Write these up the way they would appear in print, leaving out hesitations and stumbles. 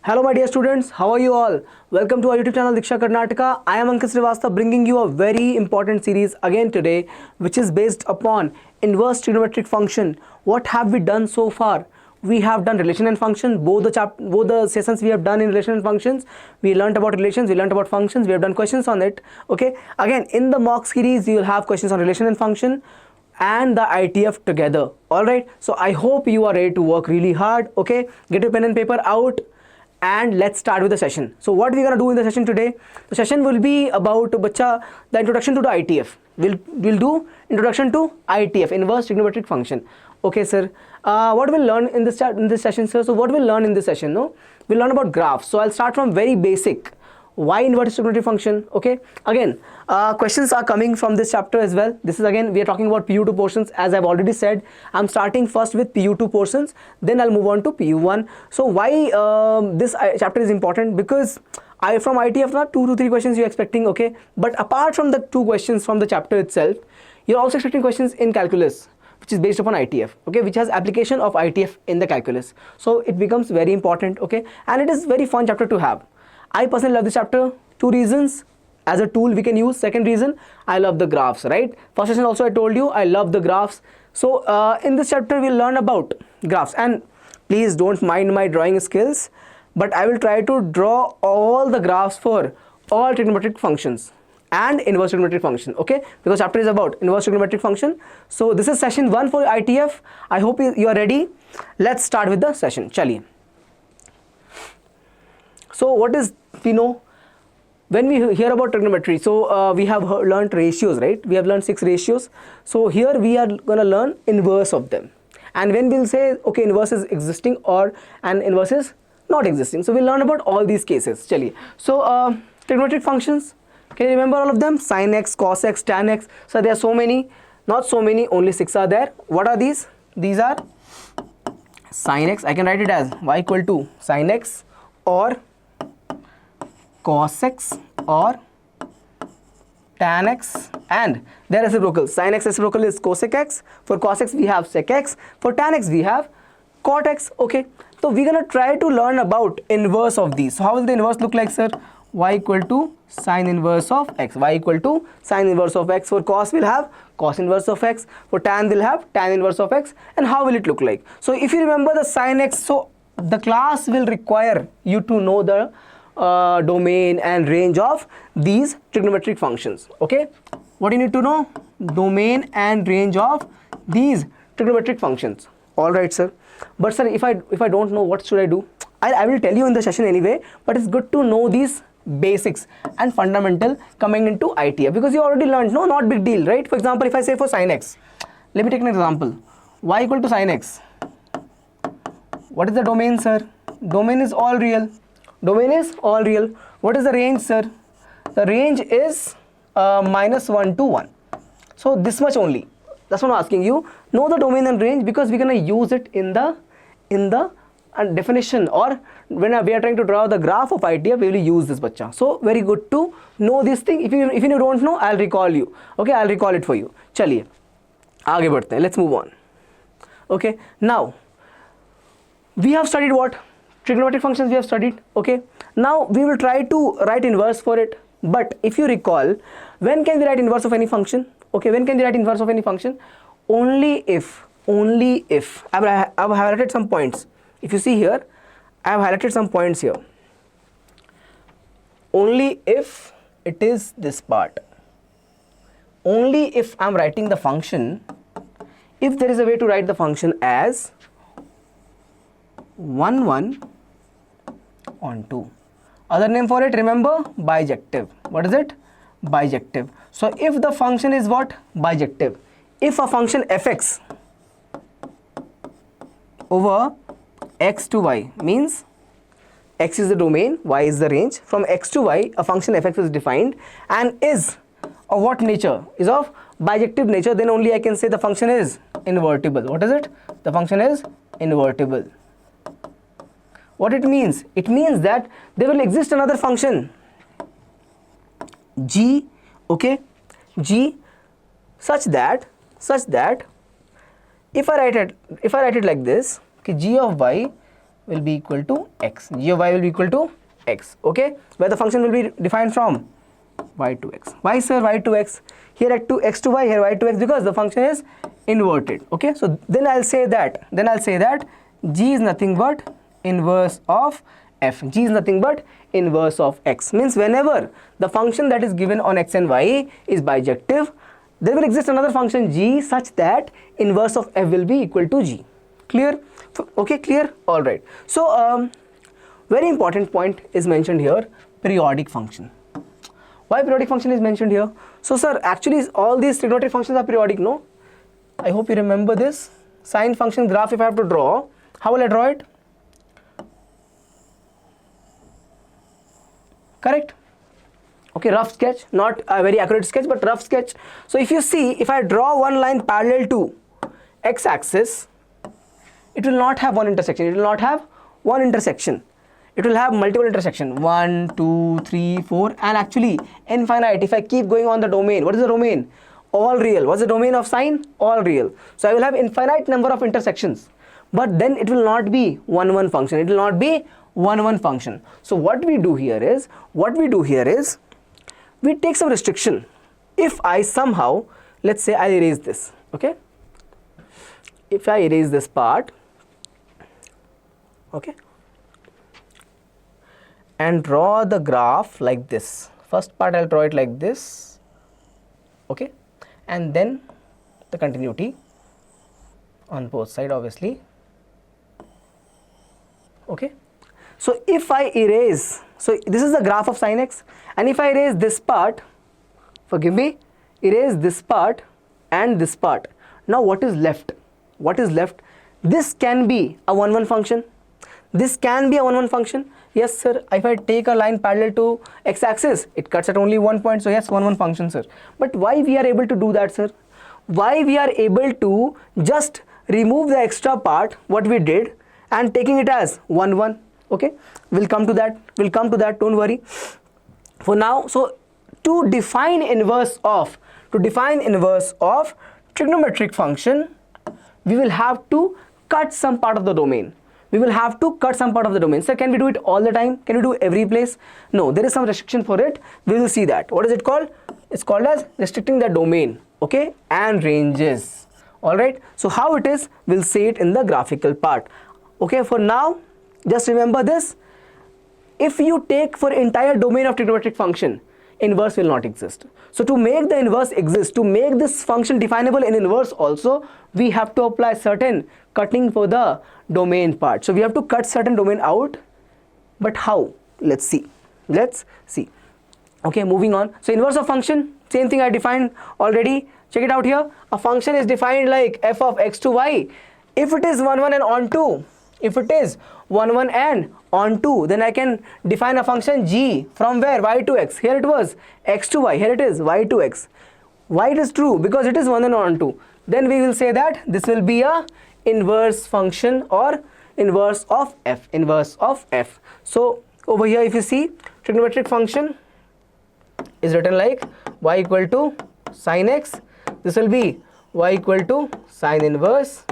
Hello my dear students, how are you all? Welcome to our YouTube channel Diksha Karnataka. I am Ankit Srivastava bringing you a very important series again today, which is based upon inverse trigonometric function. What have we done so far? We have done relation and function, both the sessions we have done in relation and functions. We learnt about relations, we learnt about functions, we have done questions on it. Okay, again in the mock series you will have questions on relation and function and the ITF together. Alright, so I hope you are ready to work really hard. Okay, get your pen and paper out and let's start with the session. So what we're gonna do in the session today, the session will be about the introduction to the ITF. We'll do introduction to ITF, inverse trigonometric function. Okay sir, what we'll learn in this session sir? So what we'll learn in this session, no? We'll learn about graphs. So I'll start from very basic. Why inverse trigonometric function? Okay, again questions are coming from this chapter as well. This is again we are talking about PU2 portions. As I've already said, I'm starting first with PU2 portions, then I'll move on to PU1. So why this chapter is important? Because from ITF not 2 to 3 questions you're expecting, okay, but apart from the 2 questions from the chapter itself, you're also expecting questions in calculus, which is based upon ITF, okay, which has application of ITF in the calculus. So it becomes very important, okay, and it is very fun chapter to have. I personally love this chapter. 2 reasons: as a tool we can use. Second reason, I love the graphs, right? First session also I told you I love the graphs. So in this chapter we'll learn about graphs, and please don't mind my drawing skills, but I will try to draw all the graphs for all trigonometric functions and inverse trigonometric function, okay, because chapter is about inverse trigonometric function. So this is session 1 for ITF. I hope you are ready. Let's start with the session. Chaliye. So what is, we know when we hear about trigonometry, so we have learned ratios, right? We have learned 6 ratios. So here we are going to learn inverse of them, and when we'll say okay inverse is existing or an inverse is not existing, so we'll learn about all these cases. Chaliye. So trigonometric functions, can you remember all of them? Sin x, cos x, tan x. So there are so many, not so many, only 6 are there. What are these? These are sin x. I can write it as y equal to sin x or cos x or tan x, and their reciprocal. Sin x reciprocal is cosec x. For cos x we have sec x. For tan x we have cot x. Okay, so we're gonna try to learn about inverse of these. So how will the inverse look like, sir? Y equal to sin inverse of x. Y equal to sin inverse of x. For cos we'll have cos inverse of x. For tan we'll have tan inverse of x. And how will it look like? So if you remember the sin x, so the class will require you to know the domain and range of these trigonometric functions. Okay, what do you need to know? Domain and range of these trigonometric functions. All right sir, but sir if I don't know, what should I do? I will tell you in the session anyway, but it's good to know these basics and fundamental coming into ITF, because you already learned. No, not big deal, right? For example, if I say for sin x, let me take an example. Y equal to sin x. What is the domain, sir? Domain is all real. Domain is all real. What is the range, sir? The range is -1 to 1. So this much only. That's what I'm asking you. Know the domain and range, because we're gonna use it in the definition, or when we are trying to draw the graph of ITF, we will use this bacha. So very good to know this thing. If you don't know, I'll recall you. Okay, I'll recall it for you. Chaliye, आगे बढ़ते हैं. Let's move on. Okay, now we have studied what? Trigonometric functions we have studied. Okay, now we will try to write inverse for it. But if you recall, when can we write inverse of any function? Okay, when can we write inverse of any function? Only if I've highlighted some points. If you see here, I have highlighted some points here. Only if it is this part. Only if I'm writing the function, if there is a way to write the function as 1 1 on 2. Other name for it, remember, bijective. What is it? Bijective. So if the function is what? Bijective. If a function fx over x to y, means x is the domain, y is the range, from x to y a function fx is defined and is of what nature? Is of bijective nature, then only I can say the function is invertible. What is it? The function is invertible. What it means? It means that there will exist another function g, okay, g, such that if I write it like this, okay, g of y will be equal to x. G of y will be equal to x. Okay, where the function will be defined from y to x. Why sir y to x? Here at 2x to y, here y to x, because the function is inverted. Okay, so then I'll say that g is nothing but inverse of f. G is nothing but inverse of x. Means whenever the function that is given on x and y is bijective, there will exist another function g such that inverse of f will be equal to g. Clear? Okay, clear? All right. So very important point is mentioned here, periodic function. Why periodic function is mentioned here? So sir, actually all these trigonometric functions are periodic, no? I hope you remember this. Sine function graph, if I have to draw, how will I draw it? Correct? Okay, rough sketch, not a very accurate sketch, but rough sketch. So if you see, if I draw one line parallel to x-axis, it will not have one intersection. It will not have one intersection. It will have multiple intersection, 1, 2, 3, 4, and actually infinite. If I keep going on the domain, what is the domain? All real. What's the domain of sine? All real. So I will have infinite number of intersections, but then it will not be one function. It will not be one function. So what we do here is, we take some restriction. If I somehow, let's say I erase this, okay? If I erase this part, okay, and draw the graph like this. First part I'll draw it like this, okay, and then the continuity on both sides, obviously, okay. So if I erase, so this is the graph of sin x, and if I erase this part, forgive me, erase this part and this part, now what is left? What is left? This can be a 1 function. This can be a 1 function. Yes sir, if I take a line parallel to x-axis, it cuts at only 1 point, so yes, 1 function sir. But why we are able to do that sir? Why we are able to just remove the extra part, what we did, and taking it as 1. Okay, we'll come to that, don't worry. For now, so to define inverse of trigonometric function, we will have to cut some part of the domain. Sir, can we do it all the time? Can we do every place? No, there is some restriction for it. We will see that. What is it called? It's called as restricting the domain, okay, and ranges. All right. So how it is, we'll see it in the graphical part. Okay, for now, just remember this. If you take for entire domain of trigonometric function, inverse will not exist. So to make the inverse exist, to make this function definable in inverse also, we have to apply certain cutting for the domain part. So we have to cut certain domain out, but how? Let's see. Okay, moving on. So inverse of function, same thing I defined already. Check it out here. A function is defined like f of x to y. If it is 1 and on 2, if it is 1 and on 2, then I can define a function g from where? Y to x. Here it was x to y. Here it is y to x. Why it is true? Because it is 1 and on 2. Then we will say that this will be a inverse function or inverse of f. So over here, if you see, trigonometric function is written like y equal to sine x. This will be y equal to sine inverse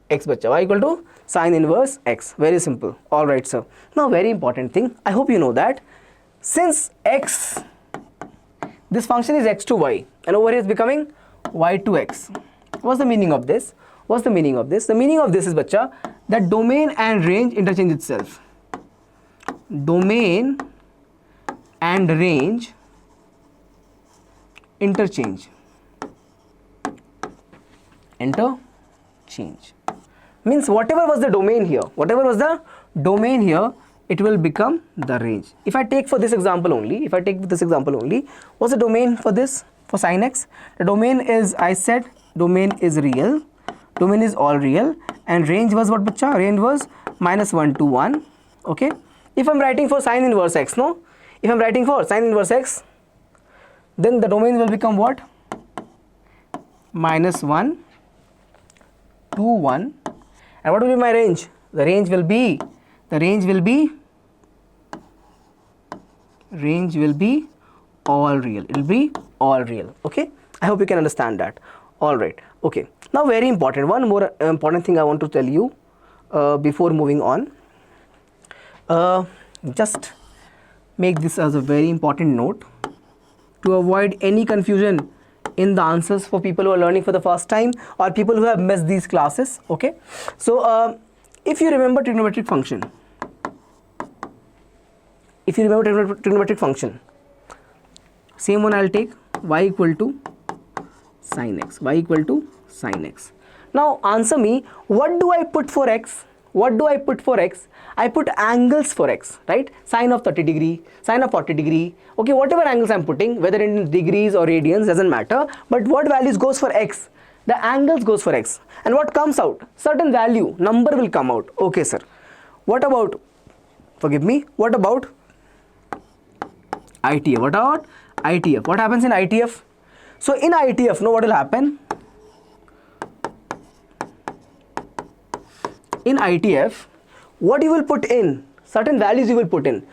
x, bacha. Y equal to sine inverse x. Very simple. All right, sir. Now, very important thing. I hope you know that since x, this function is x to y, and over here is becoming y to x. What's the meaning of this? The meaning of this is, bacha, that domain and range interchange itself. Domain and range interchange. Means whatever was the domain here, it will become the range. If I take for this example only, what's the domain for this, for sin x? The domain is, I said, domain is real, domain is all real, and range was what, bacha? Range was -1 to 1. Okay. If I'm writing for sine inverse x, no? If I'm writing for sine inverse x, then the domain will become what? -1 to 1. And what will be my range? The range will be all real. It will be all real. Okay. I hope you can understand that. All right. Okay. Now, very important. One more important thing I want to tell you. before moving on, just make this as a very important note to avoid any confusion in the answers for people who are learning for the first time or people who have missed these classes. Okay, so if you remember trigonometric function, same one I'll take, y equal to sin x, y equal to sin x. Now answer me, what do I put for x? What do I put for x? I put angles for x, right? Sine of 30 degree, sine of 40 degree, okay, whatever angles I'm putting, whether in degrees or radians, doesn't matter, but what values goes for x? The angles goes for x, and what comes out? Certain value, number will come out. Okay sir, what about, forgive me, what about ITF? What about ITF? What happens in ITF? So in ITF, know what will happen? In ITF, what you will put in, certain values you will put in.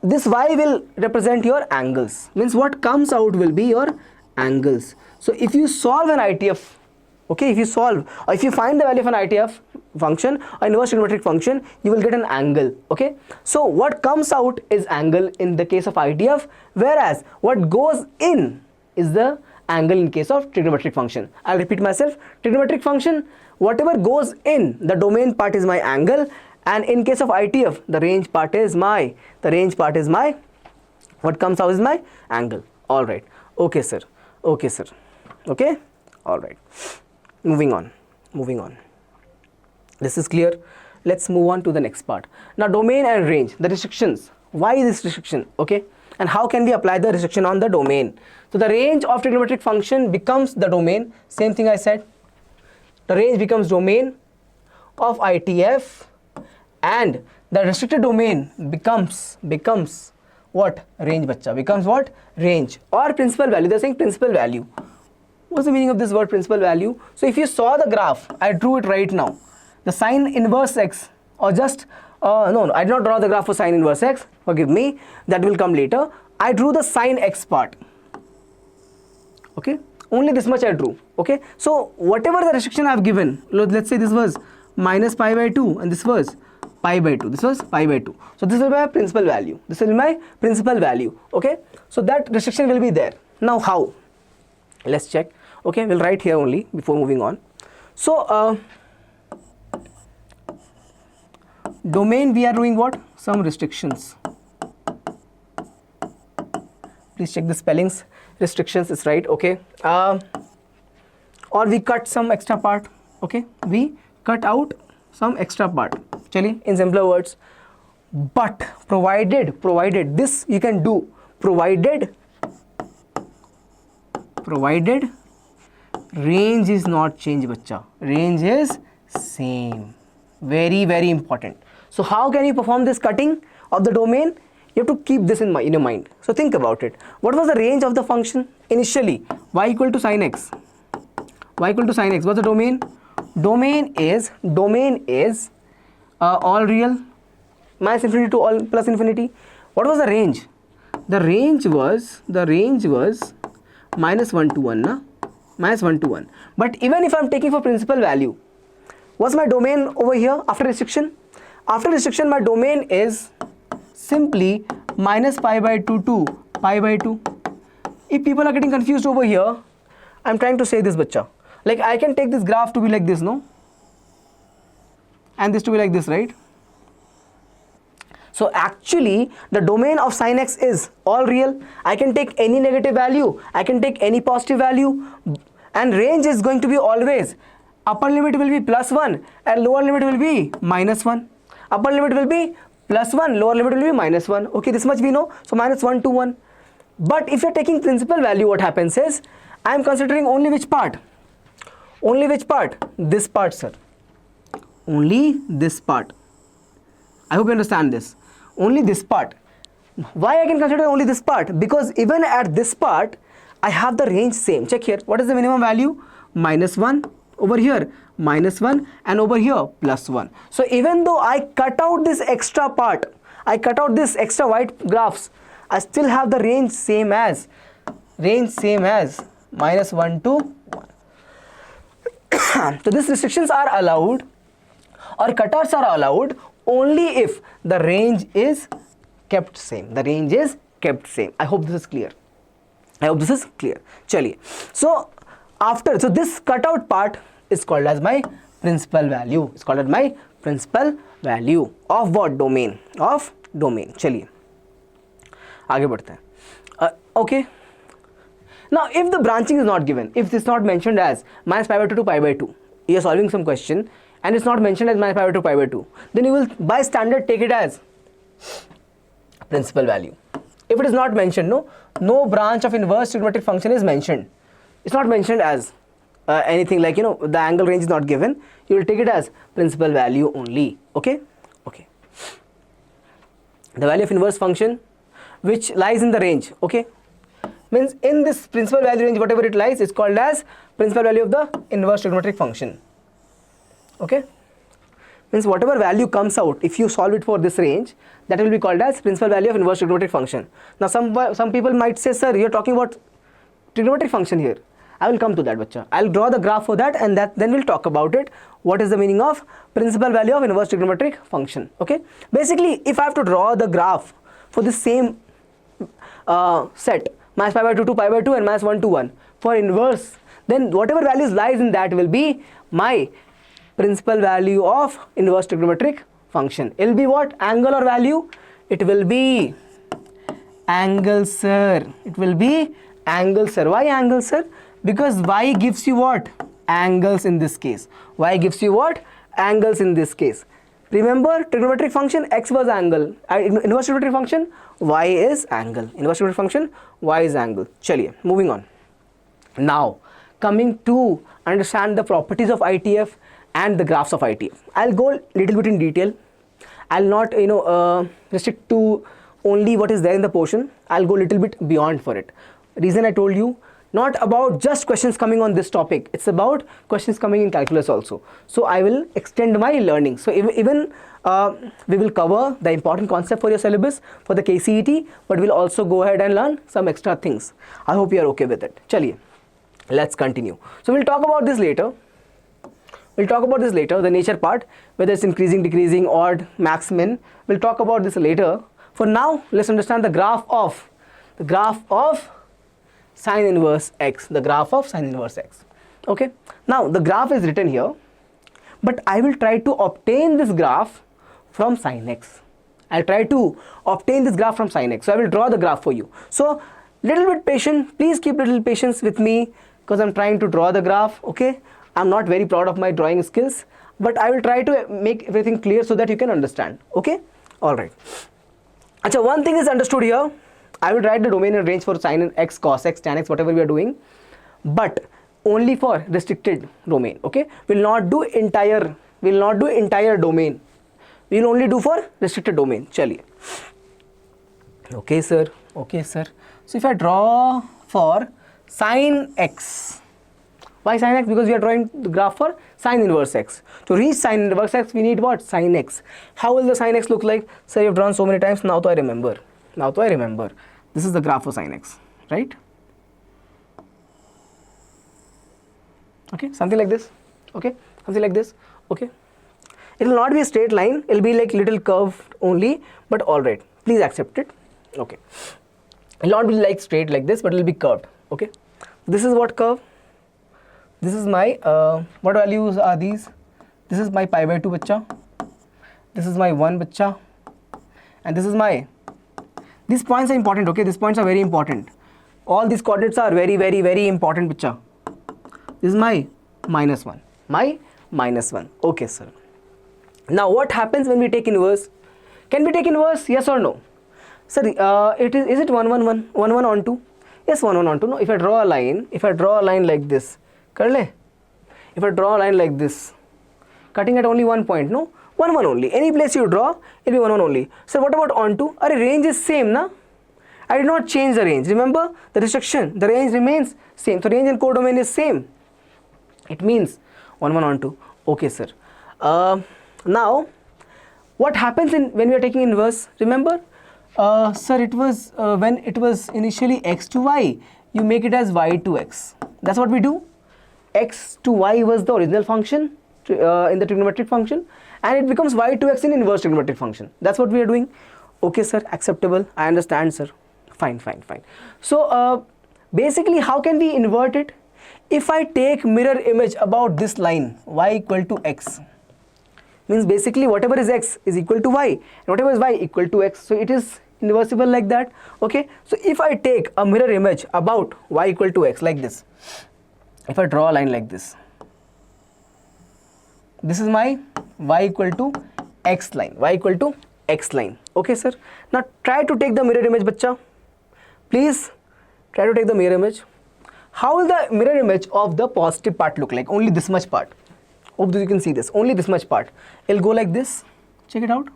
This y will represent your angles, means what comes out will be your angles. So if you solve an ITF, okay, if you solve or if you find the value of an ITF function or inverse trigonometric function, you will get an angle. Okay, so what comes out is angle in the case of ITF, whereas what goes in is the angle in case of trigonometric function. I'll repeat myself, trigonometric function, whatever goes in, the domain part is my angle, and in case of ITF, the range part is my, what comes out is my angle. All right, okay sir, okay, all right, moving on. This is clear. Let's move on to the next part. Now domain and range, the restrictions. Why this restriction? Okay, and how can we apply the restriction on the domain? So the range of trigonometric function becomes the domain, same thing I said. The range becomes domain of ITF, and the restricted domain becomes what? Range, bacha. Becomes what? Range or principal value. They're saying principal value. What's the meaning of this word principal value? So if you saw the graph, I drew it right now. The sine inverse x, or just no, I did not draw the graph for sine inverse x. Forgive me, that will come later. I drew the sine x part. Okay, only this much I drew. Okay, so whatever the restriction I have given, let's say this was minus pi by 2 and this was pi by 2. This was pi by 2. So this will be my principal value. This will be my principal value. Okay, so that restriction will be there. Now how? Let's check. Okay, we'll write here only before moving on. So domain, we are doing what? Some restrictions. Please check the spellings. Restrictions is right. Okay, or we cut some extra part. Okay, we cut out some extra part. Chali, in simpler words, but provided this you can do, provided range is not changed, bacha. Range is same. Very important. So how can you perform this cutting of the domain? You have to keep this in your mind. So think about it. What was the range of the function initially? Y equal to sin x. What's the domain? Domain is all real minus infinity to all plus infinity. What was the range? The range was minus 1 to 1, na? Minus 1 to 1. But even if I'm taking for principal value, what's my domain over here after restriction? After restriction, my domain is simply minus pi by 2 to pi by 2. If people are getting confused over here, I'm trying to say this, bacha. Like I can take this graph to be like this, no? And this to be like this, right? So actually the domain of sin x is all real. I can take any negative value, I can take any positive value, and range is going to be always, upper limit will be plus 1 and lower limit will be minus 1. Upper limit will be plus 1, lower limit will be minus 1. Okay, this much we know. So minus 1 to 1. But if you're taking principal value, what happens is, I am considering only which part? Only which part? This part, sir. Only this part. I hope you understand this. Only this part. Why I can consider only this part? Because even at this part, I have the range same. Check here. What is the minimum value? Minus 1. Over here, minus 1. And over here, plus 1. So even though I cut out this extra part, I cut out this extra white graphs, I still have the range same as minus 1 to 1. So these restrictions are allowed or cutters are allowed only if the range is kept same. The range is kept same. I hope this is clear. I hope this is clear. Chaliye. So this cutout part is called as my principal value. It's called as my principal value of what? Domain. Of domain. चलिए आगे बढ़ते हैं. Okay. Now if the branching is not given, if it's not mentioned as minus pi by 2 to pi by 2, you are solving some question and it's not mentioned as minus pi by 2 pi by 2, then you will by standard take it as principal value. If it is not mentioned, no branch of inverse trigonometric function is mentioned. It's not mentioned as anything like, the angle range is not given. You will take it as principal value only. Okay. Okay. The value of inverse function which lies in the range. Okay. Means in this principal value range, whatever it lies is called as principal value of the inverse trigonometric function. Okay. Means whatever value comes out, if you solve it for this range, that will be called as principal value of inverse trigonometric function. Now some people might say, sir, you're talking about trigonometric function here. I will come to that, bacha. I'll draw the graph for that, and then we'll talk about it. What is the meaning of principal value of inverse trigonometric function? Okay. Basically, if I have to draw the graph for the same set, minus pi by 2 to pi by 2 and minus 1 to 1 for inverse, then whatever values lies in that will be my principal value of inverse trigonometric function. It will be what? Angle or value? It will be angle, sir. It will be angle, sir. Why angle, sir? Because y gives you what? Angles in this case. Y gives you what? Angles in this case. Remember, trigonometric function x was angle. Inverse trigonometric function y is angle. Inverse trigonometric function y is angle. Chaliye, moving on. Now, coming to understand the properties of ITF and the graphs of ITF. I'll go little bit in detail. I'll not restrict to only what is there in the portion. I'll go little bit beyond for it. Reason I told you, not about just questions coming on this topic. It's about questions coming in calculus also. So I will extend my learning. So even we will cover the important concept for your syllabus for the KCET, but we'll also go ahead and learn some extra things. I hope you are okay with it. Chaliye, let's continue. So we'll talk about this later. The nature part, whether it's increasing, decreasing, odd, max, min. We'll talk about this later. For now, let's understand the graph of sine inverse x. The graph of sine inverse x. Okay. Now the graph is written here, but I will try to obtain this graph from sine x. I'll try to obtain this graph from sine x. So I will draw the graph for you. So little bit patient. Please keep little patience with me because I'm trying to draw the graph. Okay. I'm not very proud of my drawing skills, but I will try to make everything clear so that you can understand. Okay. All right. Achha, one thing is understood here. I will write the domain and range for sine x, cos x, tan x, whatever we are doing, but only for restricted domain. Okay, we'll not do entire domain. We'll only do for restricted domain. Chaliye. Okay, sir. Okay, sir. So if I draw for sine x, why sine x? Because we are drawing the graph for sine inverse x. To reach sine inverse x, we need what? Sine x. How will the sine x look like? Sir, you've drawn so many times. Now to I remember. This is the graph for sine x, right? Okay, something like this. Okay, something like this. Okay, it will not be a straight line. It will be like little curved only, but all right. Please accept it. Okay, it will not be like straight like this, but it will be curved. Okay, this is what curve. This is my what values are these? This is my pi by 2 bacha. This is my 1 bacha, and this is my. These points are important. Okay, these points are very important. All these coordinates are very, very, very important, bacha. This is my minus 1. My minus 1. Okay, sir. Now, what happens when we take inverse? Can we take inverse? Yes or no? Sir, is it 1, 1, 1, 1, 1 on 2? Yes, 1, 1 on 2. No, if I draw a line like this, kar le? If I draw a line like this, cutting at only one point, no? 1, 1 only. Any place you draw, it will be 1, 1 only. So what about on 2? Our range is same, na? I did not change the range. Remember the restriction, the range remains same. So range and codomain is same. It means 1, 1 on 2. Okay, sir. Now, what happens when we are taking inverse? Remember, sir, it was when it was initially x to y, you make it as y to x. That's what we do. X to y was the original function in the trigonometric function, and it becomes y2x in inverse trigonometric function. That's what we are doing. Okay sir, acceptable, I understand sir. Fine. So basically how can we invert it? If I take mirror image about this line y equal to x, means basically whatever is x is equal to y and whatever is y equal to x, so it is inversible like that. Okay, so if I take a mirror image about y equal to x like this, if I draw a line like this, this is my y equal to x line, y equal to x line. Okay sir, now try to take the mirror image, bacha. Please try to take the mirror image. How will the mirror image of the positive part look like? Only this much part. Hope that you can see this. Only this much part. It'll go like this. Check it out.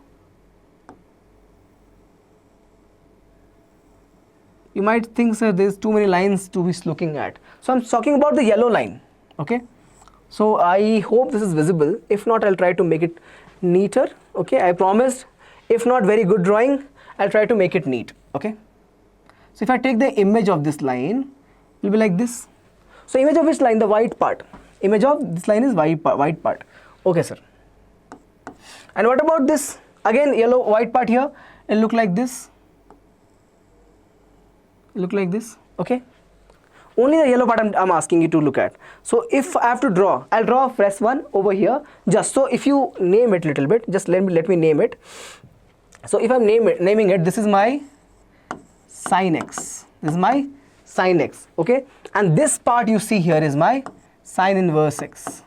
You might think, sir, there's too many lines to be looking at. So I'm talking about the yellow line. Okay. So I hope this is visible. If not, I'll try to make it neater. Okay. I promised. If not very good drawing, I'll try to make it neat. Okay. So if I take the image of this line, it will be like this. So image of which line? The white part. Image of this line is white part. Okay sir. And what about this? Again yellow white part here. It will look like this. Look like this. Okay. Only the yellow part I'm asking you to look at. So if I have to draw, I'll draw a fresh one over here. Just so if you name it a little bit, just let me name it. So if I'm naming it, this is my sin x. This is my sin x. Okay. And this part you see here is my sin inverse x.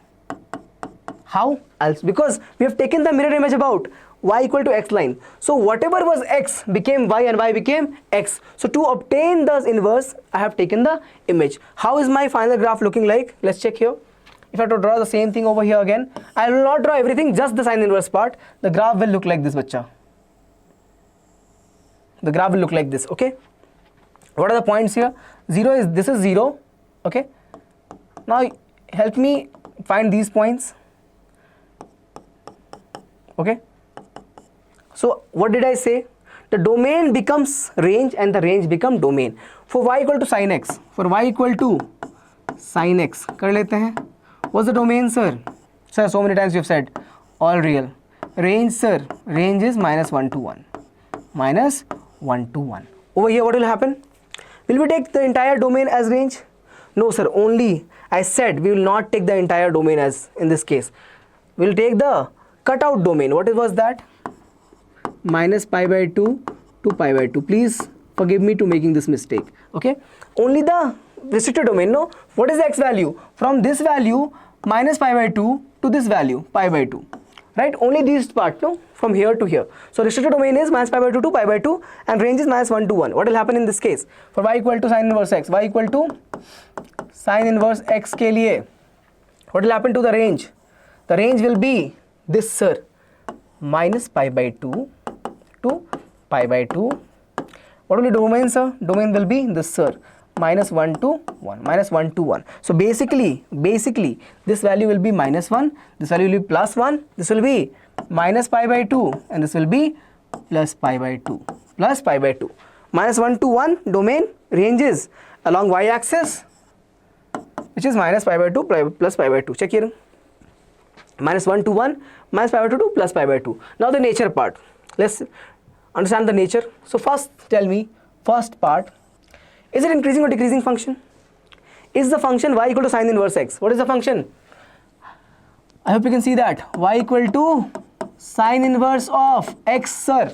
How else? Because we have taken the mirror image about y equal to x line. So whatever was x became y and y became x. So to obtain the inverse, I have taken the image. How is my final graph looking like? Let's check here. If I have to draw the same thing over here again, I will not draw everything, just the sin inverse part. The graph will look like this, bacha. The graph will look like this. Okay. What are the points here? This is 0. Okay. Now help me find these points. Okay. So what did I say? The domain becomes range and the range become domain. For y equal to sin x, for y equal to sin x, कर लेते हैं. What's the domain, sir? Sir, so many times you have said all real. Range, sir, range is -1 to 1. -1 to 1. Over here, what will happen? Will we take the entire domain as range? No, sir. Only I said we will not take the entire domain as in this case. We will take the cutout domain. What was that? -π/2 to π/2. Please forgive me to making this mistake. Okay. Only the restricted domain. No. What is the x value? From this value -π/2 to this value π/2. Right? Only these part. No. From here to here. So restricted domain is -π/2 to π/2 and range is -1 to 1. What will happen in this case? For y equal to sin inverse x. Y equal to sin inverse x के लिए what will happen to the range? The range will be this, sir, -π/2 to π/2. What will be domain, sir? Domain will be this, sir, -1 to 1, -1 to 1. So basically this value will be -1, this value will be +1, this will be -π/2 and this will be +π/2, +π/2. -1 to 1 domain, ranges along y-axis, which is -π/2 plus π/2. Check here. -1 to 1, -π/2 to +π/2. Now the nature part. Let's understand the nature. So first tell me, first part, is it increasing or decreasing function? Is the function y equal to sin inverse x? What is the function? I hope you can see that. Y equal to sin inverse of x, sir.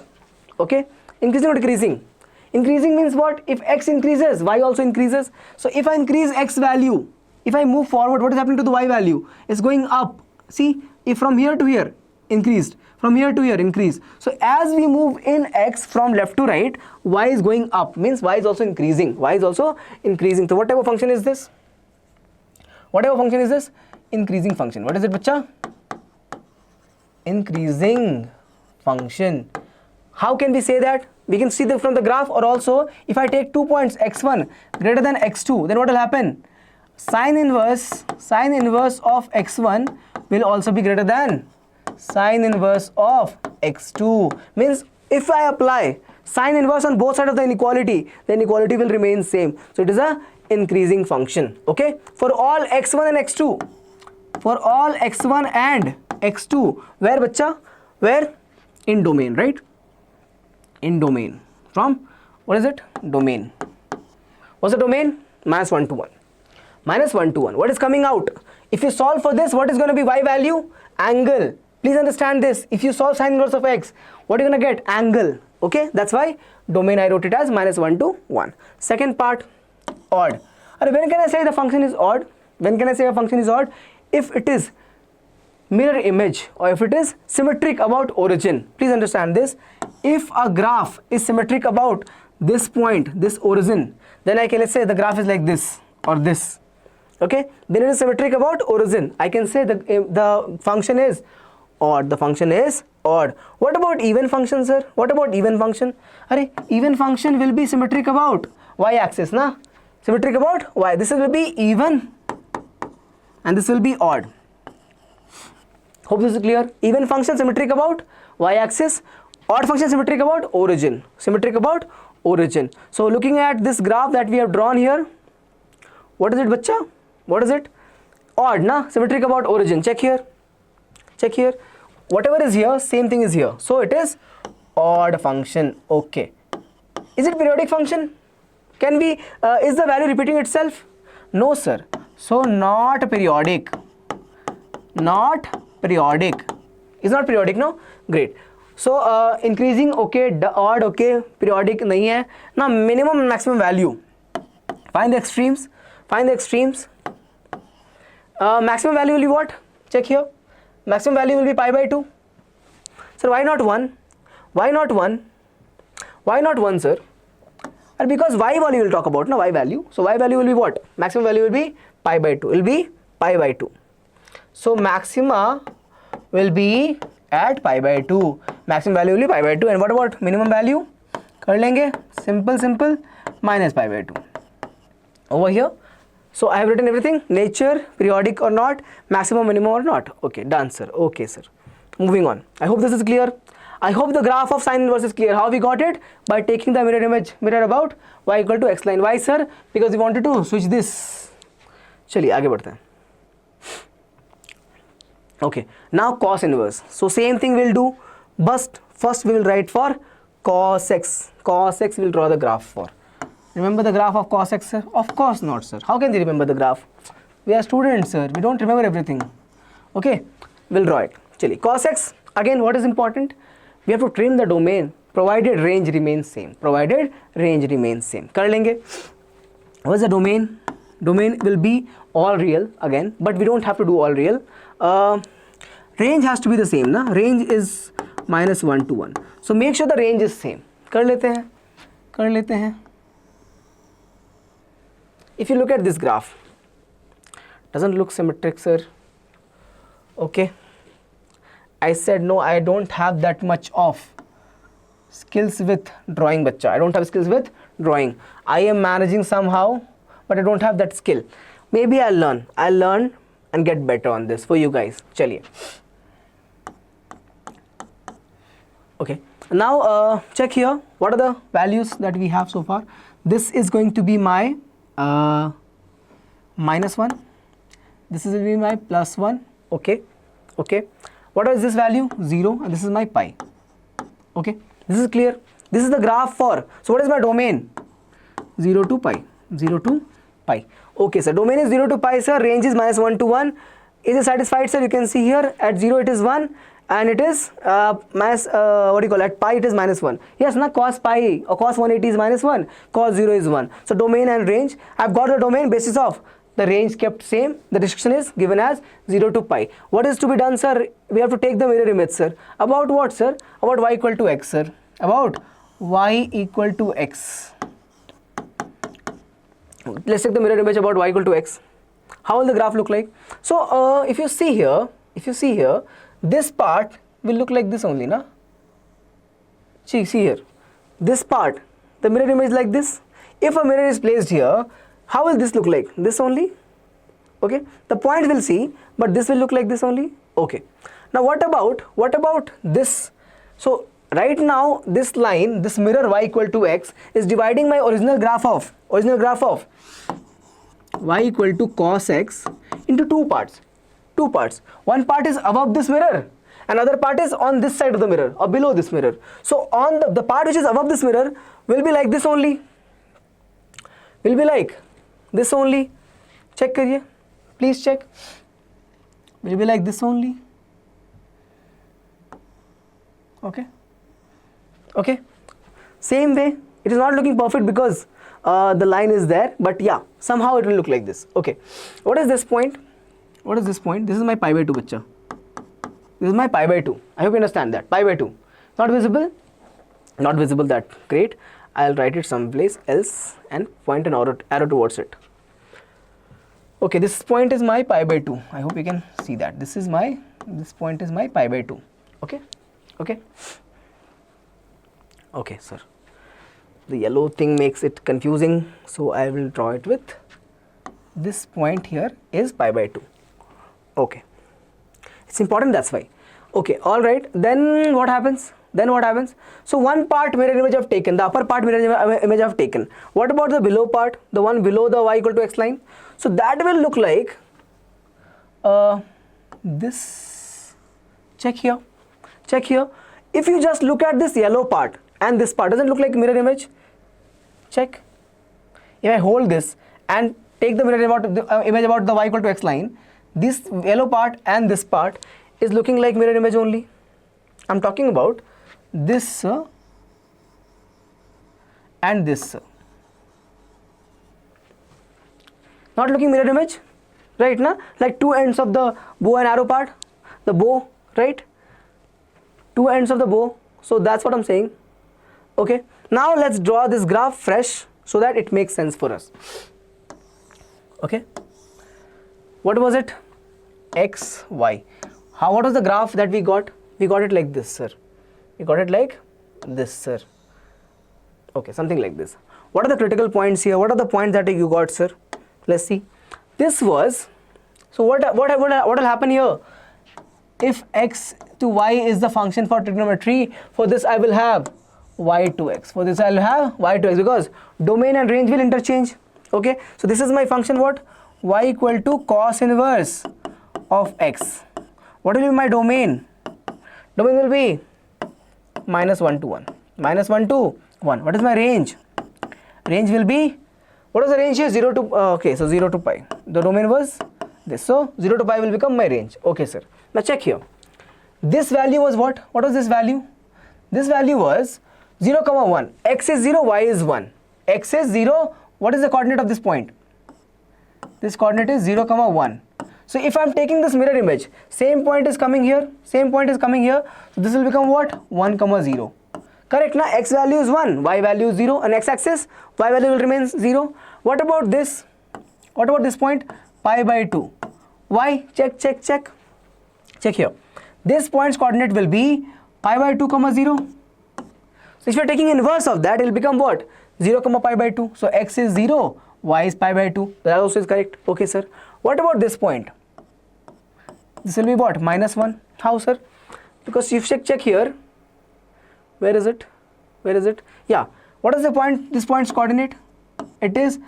Okay. Increasing or decreasing? Increasing means what? If x increases, y also increases. So if I increase x value, if I move forward, what is happening to the y value? It's going up. See, if from here to here, increased. From here to here, increase. So as we move in x from left to right, y is going up. Means y is also increasing. Y is also increasing. So what type of function is this? What type of function is this? Increasing function. What is it, bacha? Increasing function. How can we say that? We can see that from the graph, or also if I take 2 points x1 greater than x2, then what will happen? Sin inverse of x1 will also be greater than sin inverse of x2. Means if I apply sin inverse on both sides of the inequality, the inequality will remain same. So it is a increasing function. Okay. For all x1 and x2, for all x1 and x2. Where bacha? Where? In domain, right? In domain. From what is it? Domain. What's the domain? Minus 1 to 1. Minus 1 to 1. What is coming out? If you solve for this, what is going to be y value? Angle. Please understand this. If you solve sine inverse of x, what are you going to get? Angle. Okay, that's why domain I wrote it as minus 1 to 1. Second part, odd. When can I say the function is odd? When can I say a function is odd? If it is mirror image or if it is symmetric about origin. Please understand this. If a graph is symmetric about this point, this origin, then I can, let's say the graph is like this or this. Okay, then it is symmetric about origin. I can say the function is odd. The function is odd. What about even function, sir? What about even function? Even function will be symmetric about y-axis, na? Symmetric about y. This will be even and this will be odd. Hope this is clear. Even function symmetric about y-axis. Odd function symmetric about origin. Symmetric about origin. So looking at this graph that we have drawn here, what is it, bacha? What is it? Odd, na? Symmetric about origin. Check here. Check here. Whatever is here, same thing is here. So it is odd function. Okay. Is it periodic function? Can be, is the value repeating itself? No, sir. So not periodic. Not periodic. Is not periodic, no? Great. So increasing, okay, odd, okay, periodic nahi hai. Now minimum and maximum value. Find the extremes. Find the extremes. Maximum value will be what? Check here. Maximum value will be pi by 2. Sir, why not 1? Why not 1? Why not 1, sir? Because y value we will talk about, no? Y value. So y value will be what? Maximum value will be pi by 2. Will be pi by 2. So maxima will be at pi by 2. Maximum value will be pi by 2. And what about minimum value? Kar lenge. Simple. Minus pi by 2. Over here. So I have written everything. Nature, periodic or not, maximum, minimum or not. Okay, done, sir. Okay, sir. Moving on. I hope this is clear. I hope the graph of sine inverse is clear. How we got it? By taking the mirror image, mirror about y equal to x line. Why, sir? Because we wanted to switch this. Chaliye, आगे बढ़ते हैं. Okay, now cos inverse. So same thing we'll do, but first we will write for cos x. Cos x we'll draw the graph for. Remember the graph of cos x, sir? Of course not, sir. How can they remember the graph? We are students, sir. We don't remember everything. Okay, we'll draw it. Chaliye, cos x. Again, what is important? We have to trim the domain provided range remains same. Provided range remains same. Kar lenge. What is the domain? Domain will be all real again, but we don't have to do all real. Range has to be the same, na? Range is minus 1 to 1. So make sure the range is same. Kar lete hain. Kar lete hain. If you look at this graph, doesn't look symmetric, sir. Okay. I said no, I don't have that much of skills with drawing, bacha. I don't have skills with drawing. I am managing somehow, but I don't have that skill. Maybe I'll learn and get better on this for you guys. Chaliye. Okay. Now check here. What are the values that we have so far? This is going to be my minus 1. This is going to be my plus 1. Okay. Okay. What is this value? 0. And this is my pi. Okay. This is clear. This is the graph for. So what is my domain? 0 to pi. 0 to pi. Okay, sir. Domain is 0 to pi, sir. Range is minus 1 to 1. Is it satisfied, sir? You can see here at 0 it is 1 and it is minus, what do you call it? At pi it is minus 1. Yes, na, cos pi or cos 180 is minus 1. Cos 0 is 1. So domain and range. I've got the domain basis of the range kept same. The restriction is given as 0 to pi. What is to be done, sir? We have to take the mirror image, sir. About what, sir? About y equal to x, sir. About y equal to x. Let's take the mirror image about y equal to x. How will the graph look like? So if you see here, this part will look like this only, na? See here, this part, the mirror image like this. If a mirror is placed here, how will this look like? This only. Okay, the point will see, but this will look like this only. Okay. Now what about this? So right now this line, this mirror y equal to x is dividing my original graph of y equal to cos x into two parts. two parts. One part is above this mirror, another part is on this side of the mirror or below this mirror. So on the part which is above this mirror will be like this only, will be like this only. Check kariye, please check. Will be like this only. Okay. Okay. Same way, it is not looking perfect because the line is there, but yeah, somehow it will look like this. Okay. What is this point? What is this point? This is my pi by 2, bacha. This is my pi by 2. I hope you understand that. Pi by 2. Not visible? Not visible, that great. I'll write it someplace else and point an arrow towards it. Okay, this point is my pi by 2. I hope you can see that. This point is my pi by 2. Okay? Okay? Okay, sir. The yellow thing makes it confusing, so I will draw it with this point here is pi by 2. Okay. It's important, that's why. Okay, all right. Then what happens? So one part mirror image I've taken, the upper part mirror image I've taken. What about the below part, the one below the y equal to x line? So that will look like this. Check here. If you just look at this yellow part and this part, doesn't look like mirror image? Check. If I hold this and take the mirror image about the y equal to x line, this yellow part and this part is looking like mirror image only. I'm talking about this and this. Not looking mirror image, right? Na? Like two ends of the bow and arrow part, the bow, right? Two ends of the bow. So that's what I'm saying. Okay. Now let's draw this graph fresh so that it makes sense for us. Okay. What was it? X, Y. What was the graph that we got? We got it like this, sir. We got it like this, sir. Okay, something like this. What are the critical points here? What are the points that you got, sir? Let's see. This was, so what will happen here? If x to y is the function for trigonometry, for this I will have y to x. For this I will have y to x because domain and range will interchange. Okay, so this is my function what? Y equal to cos inverse of x. What will be my domain? Domain will be -1 to 1. -1 to 1. What is my range? Range will be, what is the range here? 0 to, okay, so 0 to pi. The domain was this. So 0 to pi will become my range. Okay, sir. Now check here. This value was what? What was this value? This value was 0, 1. X is 0, y is 1. X is 0. What is the coordinate of this point? This coordinate is 0, 1. So if I'm taking this mirror image, same point is coming here, same point is coming here. So this will become what? 1, 0. Correct, na? X value is 1, y value is 0, and x-axis, y value will remain 0. What about this? What about this point? Pi by 2. Why? Check. Check here. This point's coordinate will be pi by 2, 0. So if you're taking inverse of that, it will become what? 0, pi by 2. So x is 0, y is pi by 2. That also is correct. Okay, sir. What about this point? This will be what? -1. How, sir? Because if you check here, where is it? Yeah. What is the point? This point's coordinate? It is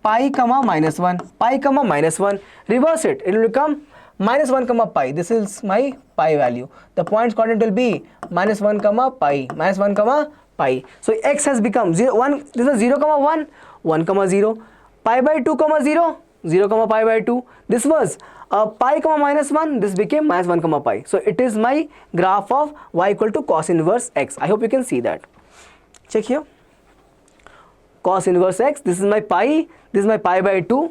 pi, -1. Pi, -1. Reverse it. It will become -1, pi. This is my pi value. The point's coordinate will be -1, pi. -1, pi. So x has become 0, 1. This is 0, 1. 1, 0. Pi by 2, 0. 0, pi by 2. This was pi, -1. This became -1, pi. So it is my graph of y equal to cos inverse x. I hope you can see that. Check here. Cos inverse x. This is my pi. This is my pi by 2.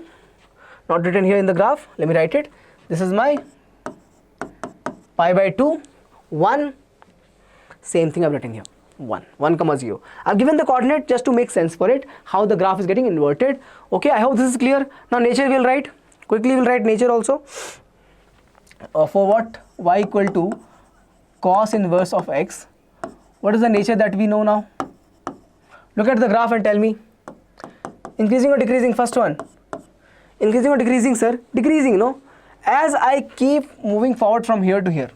Not written here in the graph. Let me write it. This is my pi by 2. 1. Same thing I've written here. 1, 0. I've given the coordinate just to make sense for it, how the graph is getting inverted. Okay, I hope this is clear. Now nature we'll write. Quickly we'll write nature also. For what? Y equal to cos inverse of x. What is the nature that we know now? Look at the graph and tell me. Increasing or decreasing? First one. Increasing or decreasing, sir? Decreasing, no? As I keep moving forward from here to here.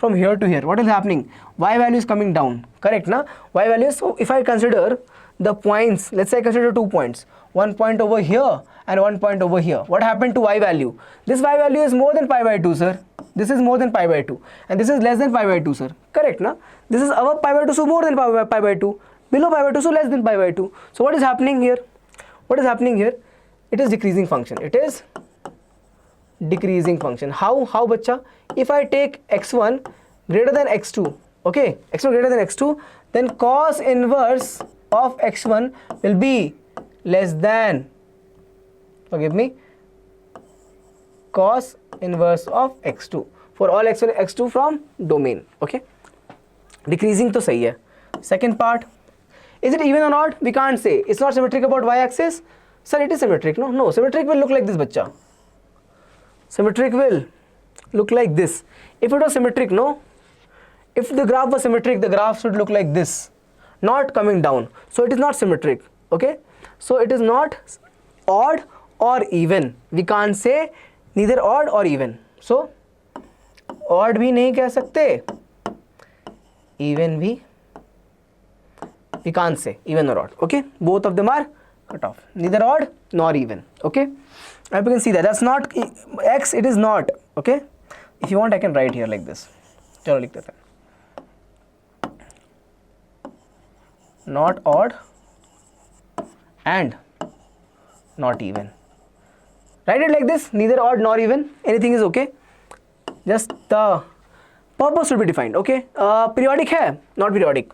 from here to here, what is happening? Y value is coming down, correct na? Y value is, so if I consider the points, let's say I consider 2 points, 1 point over here and 1 point over here. What happened to Y value? This Y value is more than pi by 2, sir. This is more than pi by 2 and this is less than pi by 2, sir. Correct na? This is above pi by 2, so more than pi by 2. Below pi by 2, so less than pi by 2. So what is happening here? What is happening here? It is decreasing function. It is decreasing function. How bacha? If I take x1 greater than x2, okay, x1 greater than x2, then cos inverse of x1 will be less than, forgive me, cos inverse of x2 for all x1 and x2 from domain. Okay, decreasing to sahi hai. Second part, is it even or not? We can't say. It's not symmetric about y-axis. Sir, it is symmetric. No, symmetric will look like this, bacha. Symmetric will look like this. If it was symmetric, no. If the graph was symmetric, the graph should look like this, not coming down. So it is not symmetric. Okay. So it is not odd or even. We can't say neither odd or even. So odd भी नहीं कह सकते, even भी we can't say even or odd. Okay, both of them are cut off, neither odd nor even. Okay, I hope you can see that. That's not x, it is not. Okay, if you want I can write here like this. चलो लिख देते हैं, not odd and not even. Write it like this, neither odd nor even, anything is okay, just the purpose should be defined. Okay, periodic hai, not periodic.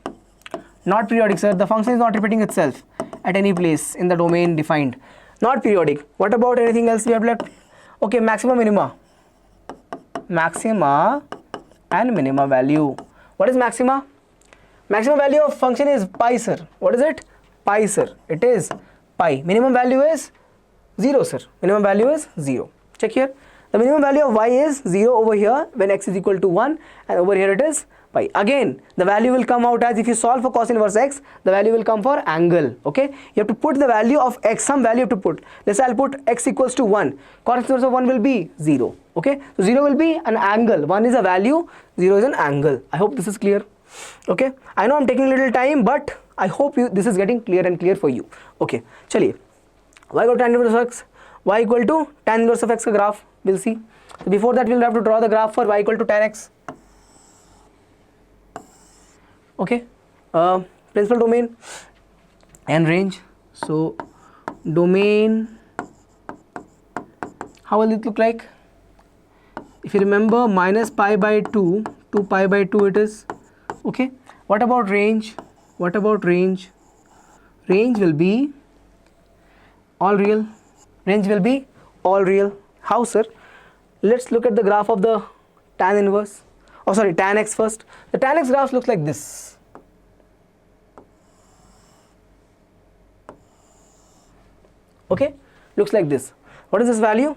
Not periodic, sir. The function is not repeating itself at any place in the domain defined. Not periodic. What about anything else we have left? Okay, maxima, minima. Maxima and minima value. What is maxima? Maximum value of function is pi, sir. What is it? Pi, sir. It is pi. Minimum value is 0, sir. Minimum value is 0. Check here. The minimum value of y is 0 over here when x is equal to 1, and over here it is pi. Again, the value will come out as, if you solve for cos inverse x, the value will come for angle. Okay, you have to put the value of x, some value you have to put. Let's say I'll put x equals to 1. Cos inverse of 1 will be 0. Okay, so 0 will be an angle. 1 is a value, 0 is an angle. I hope this is clear. Okay, I know I'm taking a little time, but I hope this is getting clear and clear for you. Okay, chaliye. Y equal to tan inverse of x, y equal to tan inverse of x ka graph, we'll see. So before that we'll have to draw the graph for y equal to tan x. Okay, principal domain and range. So domain, how will it look like? If you remember, minus pi by 2 to pi by 2 it is. Okay, what about range? What about range? Range will be all real. Range will be all real. How, sir? Let's look at the graph of the tan inverse. Oh, sorry, tan x first. The tan x graph looks like this. Okay, looks like this. What is this value?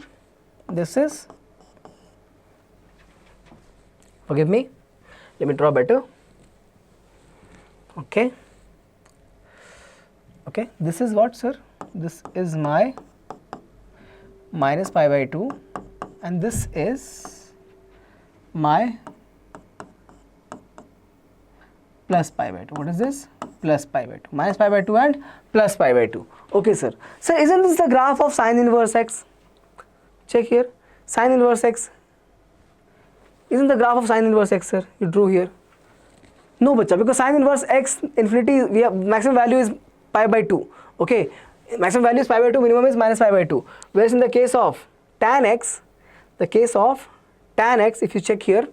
This is, forgive me, let me draw better. Okay, okay, this is what, sir? This is my minus pi by 2 and this is my plus pi by 2. What is this? Plus pi by 2. Minus pi by 2 and plus pi by 2. Okay, sir. Sir, isn't this the graph of sine inverse x? Check here. Sine inverse x. Isn't the graph of sine inverse x, sir? You drew here. No, bacha, because sine inverse x infinity, we have maximum value is pi by 2. Okay, maximum value is pi by 2, minimum is minus pi by 2. Whereas in the case of tan x, if you check here,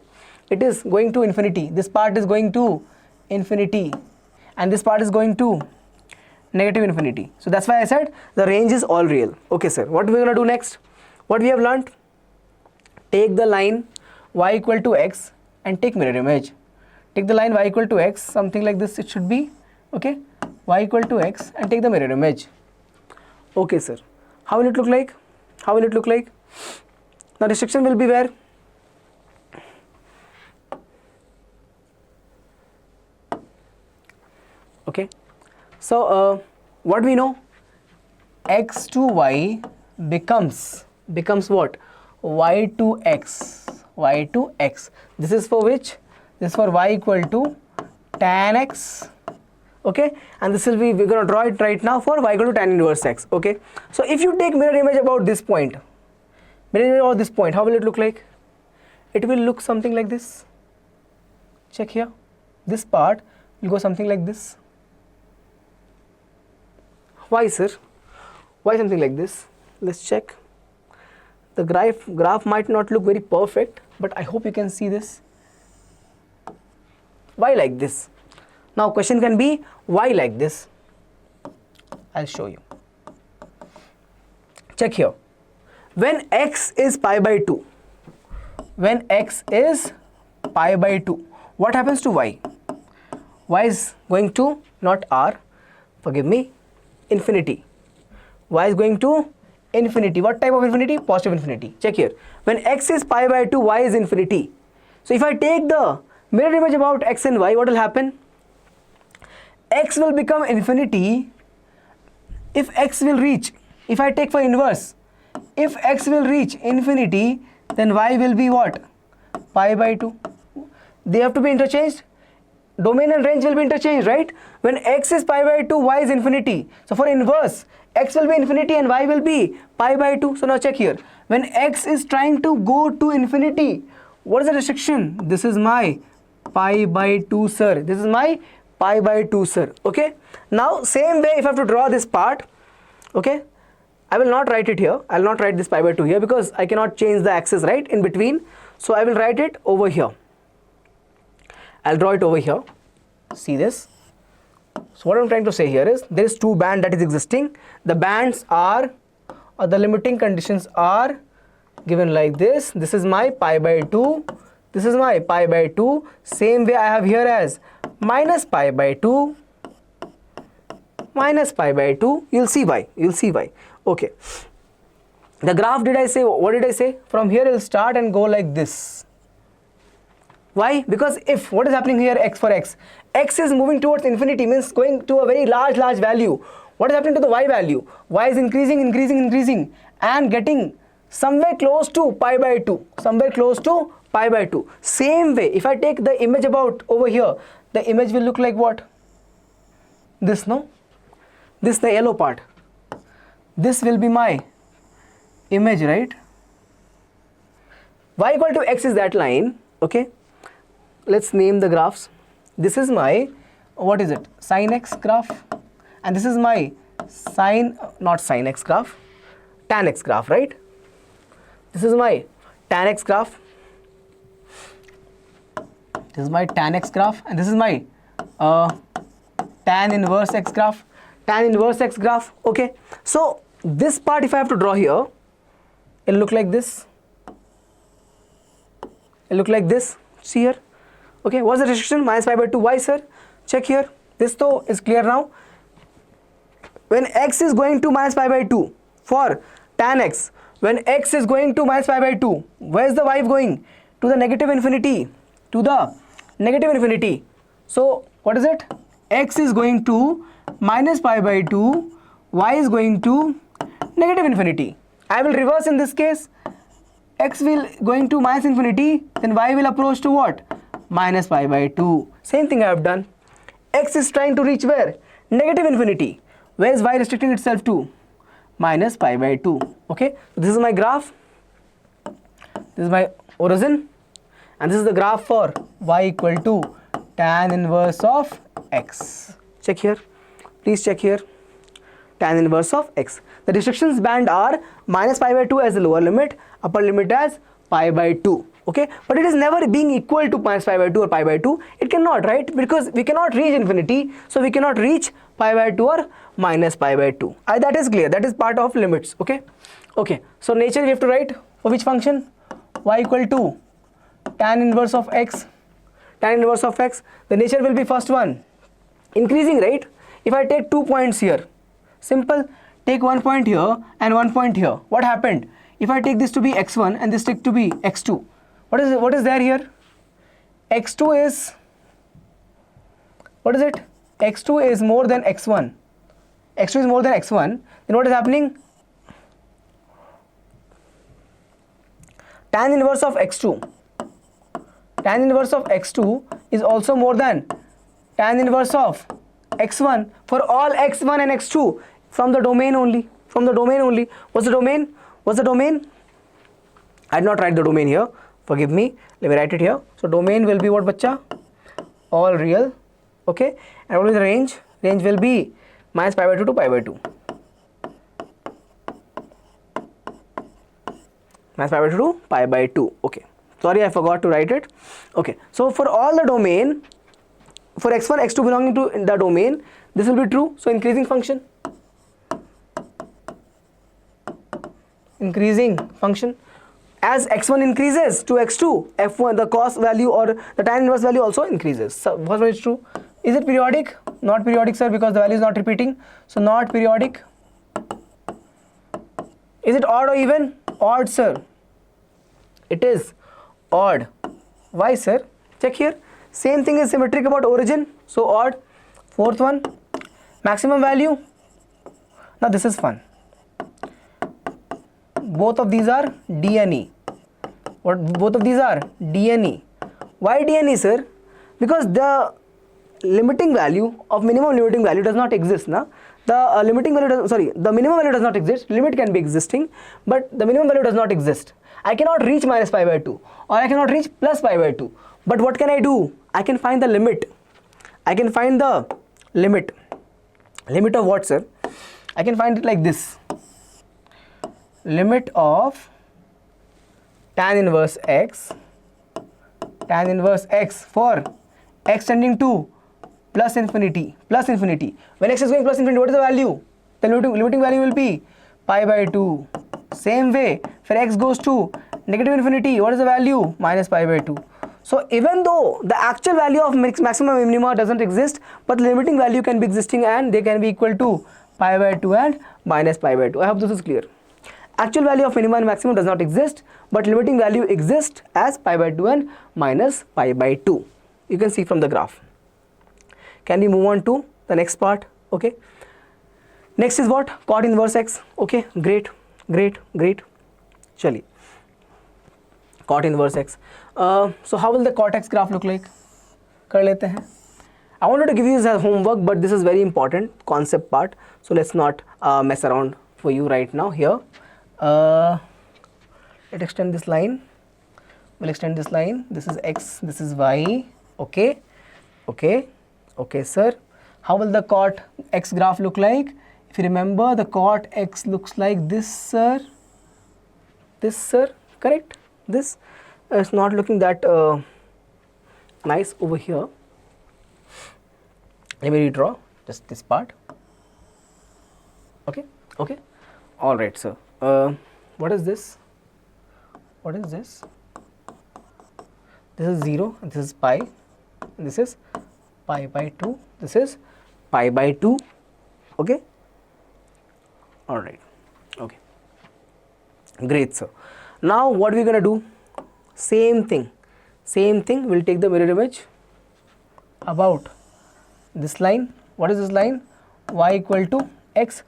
it is going to infinity. This part is going to infinity and this part is going to negative infinity. So that's why I said the range is all real. Okay, sir. What we're going to do next? What we have learnt? Take the line y equal to x and take mirror image. Take the line y equal to x, something like this it should be. Okay, y equal to x and take the mirror image. Okay, sir. How will it look like? How will it look like? The restriction will be where? Okay, so what we know, x to y becomes what? Y to x. This is for which? this for y equal to tan x, okay, and this will be, we're going to draw it right now for y equal to tan inverse x, okay. So if you take mirror image about this point, mirror image about this point, how will it look like? It will look something like this. Check here, this part will go something like this. Why, sir? Why something like this? Let's check. The graph might not look very perfect, but I hope you can see this. Why like this? Now question can be, why like this? I'll show you. Check here. When x is pi by 2, when x is pi by 2, what happens to y? Y is going to, not r, forgive me, infinity. Y is going to infinity. What type of infinity? Positive infinity. Check here. When x is pi by 2, y is infinity. So if I take the mirror image about x and y, what will happen? X will become infinity if x will reach, if I take for inverse, if x will reach infinity, then y will be what? Pi by 2. They have to be interchanged. Domain and range will be interchanged, right? When x is pi by 2, y is infinity. So for inverse, x will be infinity and y will be pi by 2. So now check here. When x is trying to go to infinity, what is the restriction? This is my pi by 2, sir. This is my pi by 2, sir. Okay. Now same way, if I have to draw this part, okay, I will not write it here. I will not write this pi by 2 here because I cannot change the axis, right, in between. So I will write it over here. I'll draw it over here. See this? So what I'm trying to say here is, there is two band that is existing. The bands are, or the limiting conditions are given like this. This is my pi by 2. This is my pi by 2. Same way I have here as minus pi by 2. Minus pi by 2. You'll see why. You'll see why. Okay. The graph, did I say, what did I say? From here it will start and go like this. Why? Because if, what is happening here, x for x? X is moving towards infinity, means going to a very large value. What is happening to the y value? Y is increasing and getting somewhere close to pi by 2. Somewhere close to pi by 2. Same way, if I take the image about over here, the image will look like what? This, no? This, the yellow part. This will be my image, right? Y equal to x is that line, okay? Let's name the graphs. This is my, what is it? Sin x graph. And this is my not sin x graph, tan x graph, right? This is my tan x graph. This is my tan x graph. And this is my tan inverse x graph. Tan inverse x graph, okay? So this part, if I have to draw here, it'll look like this. It'll look like this. See here. Okay, what's the restriction? Minus pi by 2. Why, sir? Check here. This though is clear now. When x is going to minus pi by 2 for tan x, when x is going to minus pi by 2, where is the y going? To the negative infinity. To the negative infinity. So what is it? X is going to minus pi by 2, y is going to negative infinity. I will reverse in this case. X will going to minus infinity, then y will approach to what? Minus pi by 2. Same thing I have done. X is trying to reach where? Negative infinity. Where is y restricting itself to? Minus pi by 2. Okay, so this is my graph. This is my origin. And this is the graph for y equal to tan inverse of x. Check here. Please check here. Tan inverse of x. The restrictions band are minus pi by 2 as the lower limit, upper limit as pi by 2. Okay, but it is never being equal to minus pi by 2 or pi by 2. It cannot, right? Because we cannot reach infinity, so we cannot reach pi by 2 or minus pi by 2. That is clear. That is part of limits. Okay. Okay. So nature we have to write for which function? Y equal to tan inverse of x. Tan inverse of x. The nature will be first one, increasing, right? If I take 2 points here, simple. Take 1 point here and 1 point here. What happened? If I take this to be x1 and this take to be x2. What is there here? x2 is, what is it? x2 is more than x1. x2 is more than x1. Then what is happening? Tan inverse of x2. tan inverse of x2 is also more than tan inverse of x1 for all x1 and x2 from the domain only. From the domain only. What's the domain? What's the domain? I did not write the domain here. Forgive me. Let me write it here. So domain will be what, bacha? All real. Okay. And what is the range? Range will be minus pi by 2 to pi by 2. Minus pi by 2 to pi by 2. Okay. Sorry, I forgot to write it. Okay. So for all the domain, for x1, x2 belonging to the domain, this will be true. So increasing function. Increasing function. As x1 increases to x2, f1, the cos value or the tan inverse value also increases. So what is true? Is it periodic? Not periodic, sir, because the value is not repeating. So not periodic. Is it odd or even? Odd, sir. It is odd. Why, sir? Check here. Same thing is symmetric about origin. So odd. Fourth one. Maximum value. Now this is fun. Both of these are D and E. What? Both of these are D and E. Why D and E, sir? Because the limiting value of minimum limiting value does not exist. Na? The limiting value does, sorry, the minimum value does not exist. Limit can be existing, but the minimum value does not exist. I cannot reach minus pi by 2 or I cannot reach plus pi by 2. But what can I do? I can find the limit. I can find the limit. Limit of what, sir? I can find it like this. Limit of tan inverse x for x tending to plus infinity. When x is going plus infinity, what is the value? The limiting value will be pi by 2. Same way, for x goes to negative infinity, what is the value? Minus pi by 2. So even though the actual value of maximum and minima doesn't exist, but the limiting value can be existing and they can be equal to pi by 2 and minus pi by 2. I hope this is clear. Actual value of minimum and maximum does not exist, but limiting value exists as pi by 2 and minus pi by 2. You can see from the graph. Can we move on to the next part? Okay. Next is what? Cot inverse x. Okay, great. Chali. Cot inverse x. So how will the cot x graph look like? Kar lete hain. I wanted to give you this as homework, but this is very important concept part. So let's not mess around for you right now here. Let's extend this line. We'll extend this line. This is x, this is y. Okay, sir. How will the cot x graph look like? If you remember, the cot x looks like this, sir. This, sir. Correct? This is not looking that nice over here. Let me redraw just this part. Okay. All right, sir. What is this? This is 0 and this is pi. And this is pi by 2. This is pi by 2. Okay. All right. Okay. Great, sir. Now what we're gonna do? Same thing. We'll take the mirror image about this line. What is this line? Y equal to x.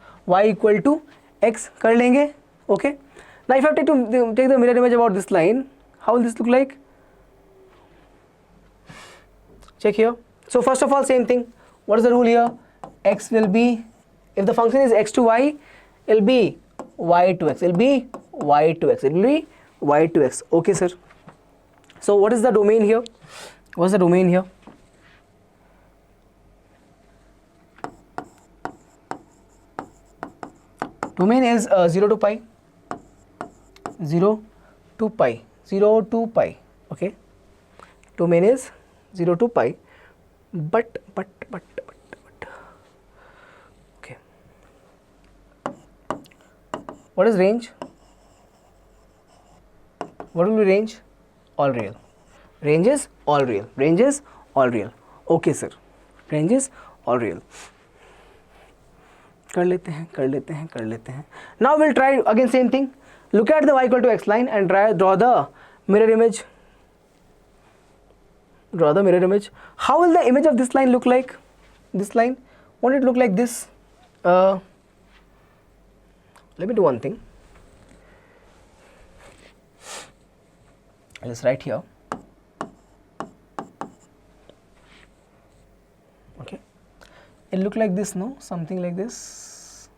Kar lenge. Okay. Now if I take the mirror image about this line, how will this look like? Check here. So first of all, same thing. What is the rule here? X will be, if the function is x to y, it will be y to x. Okay, sir. So what is the domain here? What's the domain here? Domain is 0 to pi. 0 to pi. Okay. Domain is 0 to pi. But. Okay. What is range? What will be range? All real. Range is all real. Okay, sir. Range is all real. कर लेते हैं. Now we'll try again same thing. Look at the y equal to x line and draw the mirror image. How will the image of this line look like? This line, won't it look like this? Let me do one thing. Let's write here. it look like this, no? Something like this.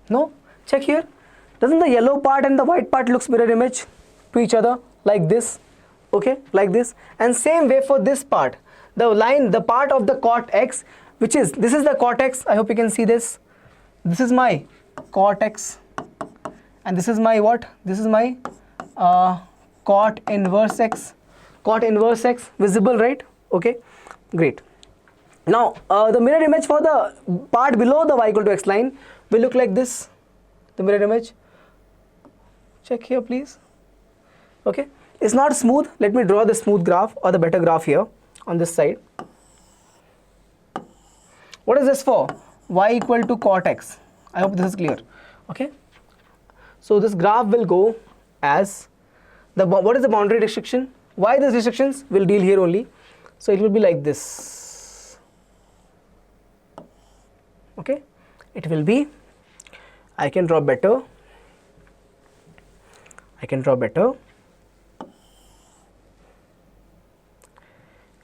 No? Check here. Doesn't the yellow part and the white part looks mirror image to each other like this? Okay, like this. And same way for this part. The line, the part of the cot x, which is, this is the cot x. I hope you can see this. This is my cot x. And this is my what? This is my cot inverse x. Cot inverse x, visible, right? Okay, great. Now, the mirror image for the part below the y equal to x line will look like this. The mirror image. Check here, please. Okay, it's not smooth. Let me draw the smooth graph or the better graph here on this side. What is this for? Y equal to cot x. I hope this is clear. Okay, so this graph will go as the, what is the boundary restriction? Why these restrictions? We'll deal here only. So it will be like this. Okay, it will be, I can draw better. I can draw better.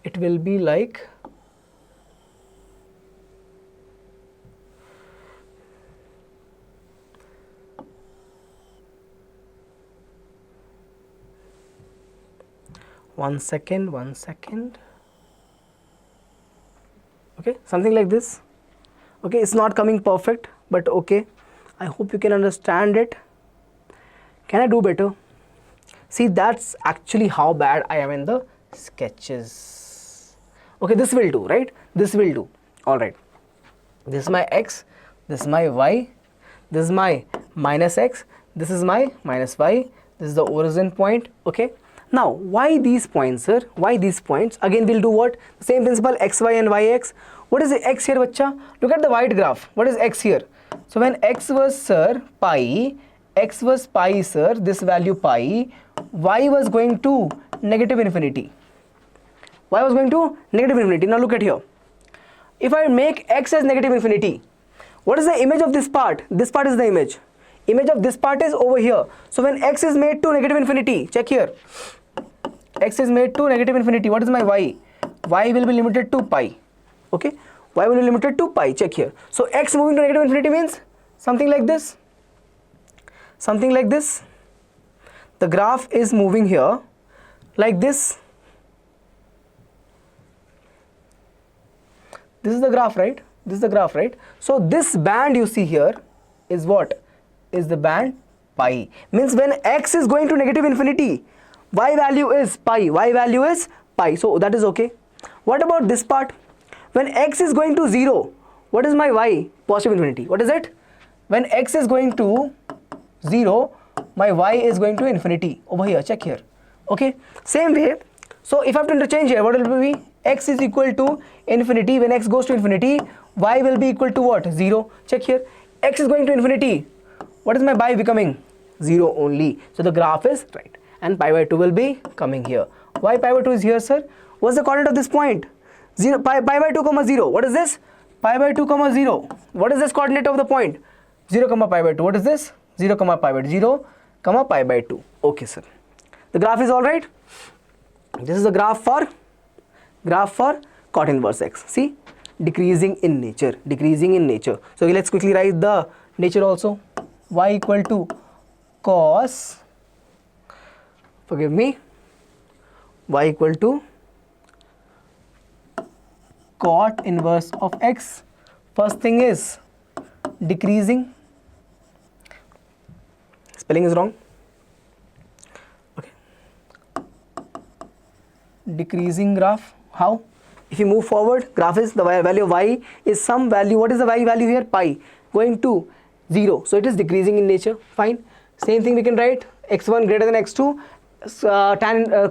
It will be like one second. Okay, something like this. Okay, it's not coming perfect, but okay, I hope you can understand it. Can I do better? See, that's actually how bad I am in the sketches. Okay, this will do, right? This will do. All right, this is my x, this is my y, this is my minus x, this is my minus y, this is the origin point. Okay, now why these points, sir? Why these points? Again, we'll do what? The same principle, x, y and y, x. What is the x here, bacha? Look at the white graph. What is x here? So when x was, sir, pi, x was pi, sir, this value pi, y was going to negative infinity. Y was going to negative infinity. Now look at here. If I make x as negative infinity, what is the image of this part? This part is the image. Image of this part is over here. So when x is made to negative infinity, check here. X is made to negative infinity. What is my y? Y will be limited to pi. Okay, y will be limited to pi. Check here. So x moving to negative infinity means something like this. Something like this. The graph is moving here like this. This is the graph, right? This is the graph, right? So this band you see here is what? Is the band pi. Means when x is going to negative infinity, y value is pi. Y value is pi. So that is okay. What about this part? When x is going to 0, what is my y? Positive infinity. What is it? When x is going to 0, my y is going to infinity. Over here, check here. Okay, same way. So if I have to interchange here, what will be? X is equal to infinity. When x goes to infinity, y will be equal to what? 0. Check here. X is going to infinity. What is my y becoming? 0 only. So the graph is right. And pi by 2 will be coming here. Why pi by 2 is here, sir? What's the coordinate of this point? 0, pi by 2 comma 0. What is this? Pi by 2 comma 0. What is this coordinate of the point? 0 comma pi by 2. What is this? 0 comma pi by 2. 0 comma pi by 2. Okay, sir. The graph is all right. This is the graph for cot inverse x. See, decreasing in nature. Decreasing in nature. So let's quickly write the nature also. Y equal to cos. Forgive me. Y equal to cot inverse of x. First thing is decreasing. Spelling is wrong. Okay. Decreasing graph. How? If you move forward, graph is the value of y is some value. What is the y value here? Pi. Going to 0. So it is decreasing in nature. Fine. Same thing we can write. x1 greater than x2.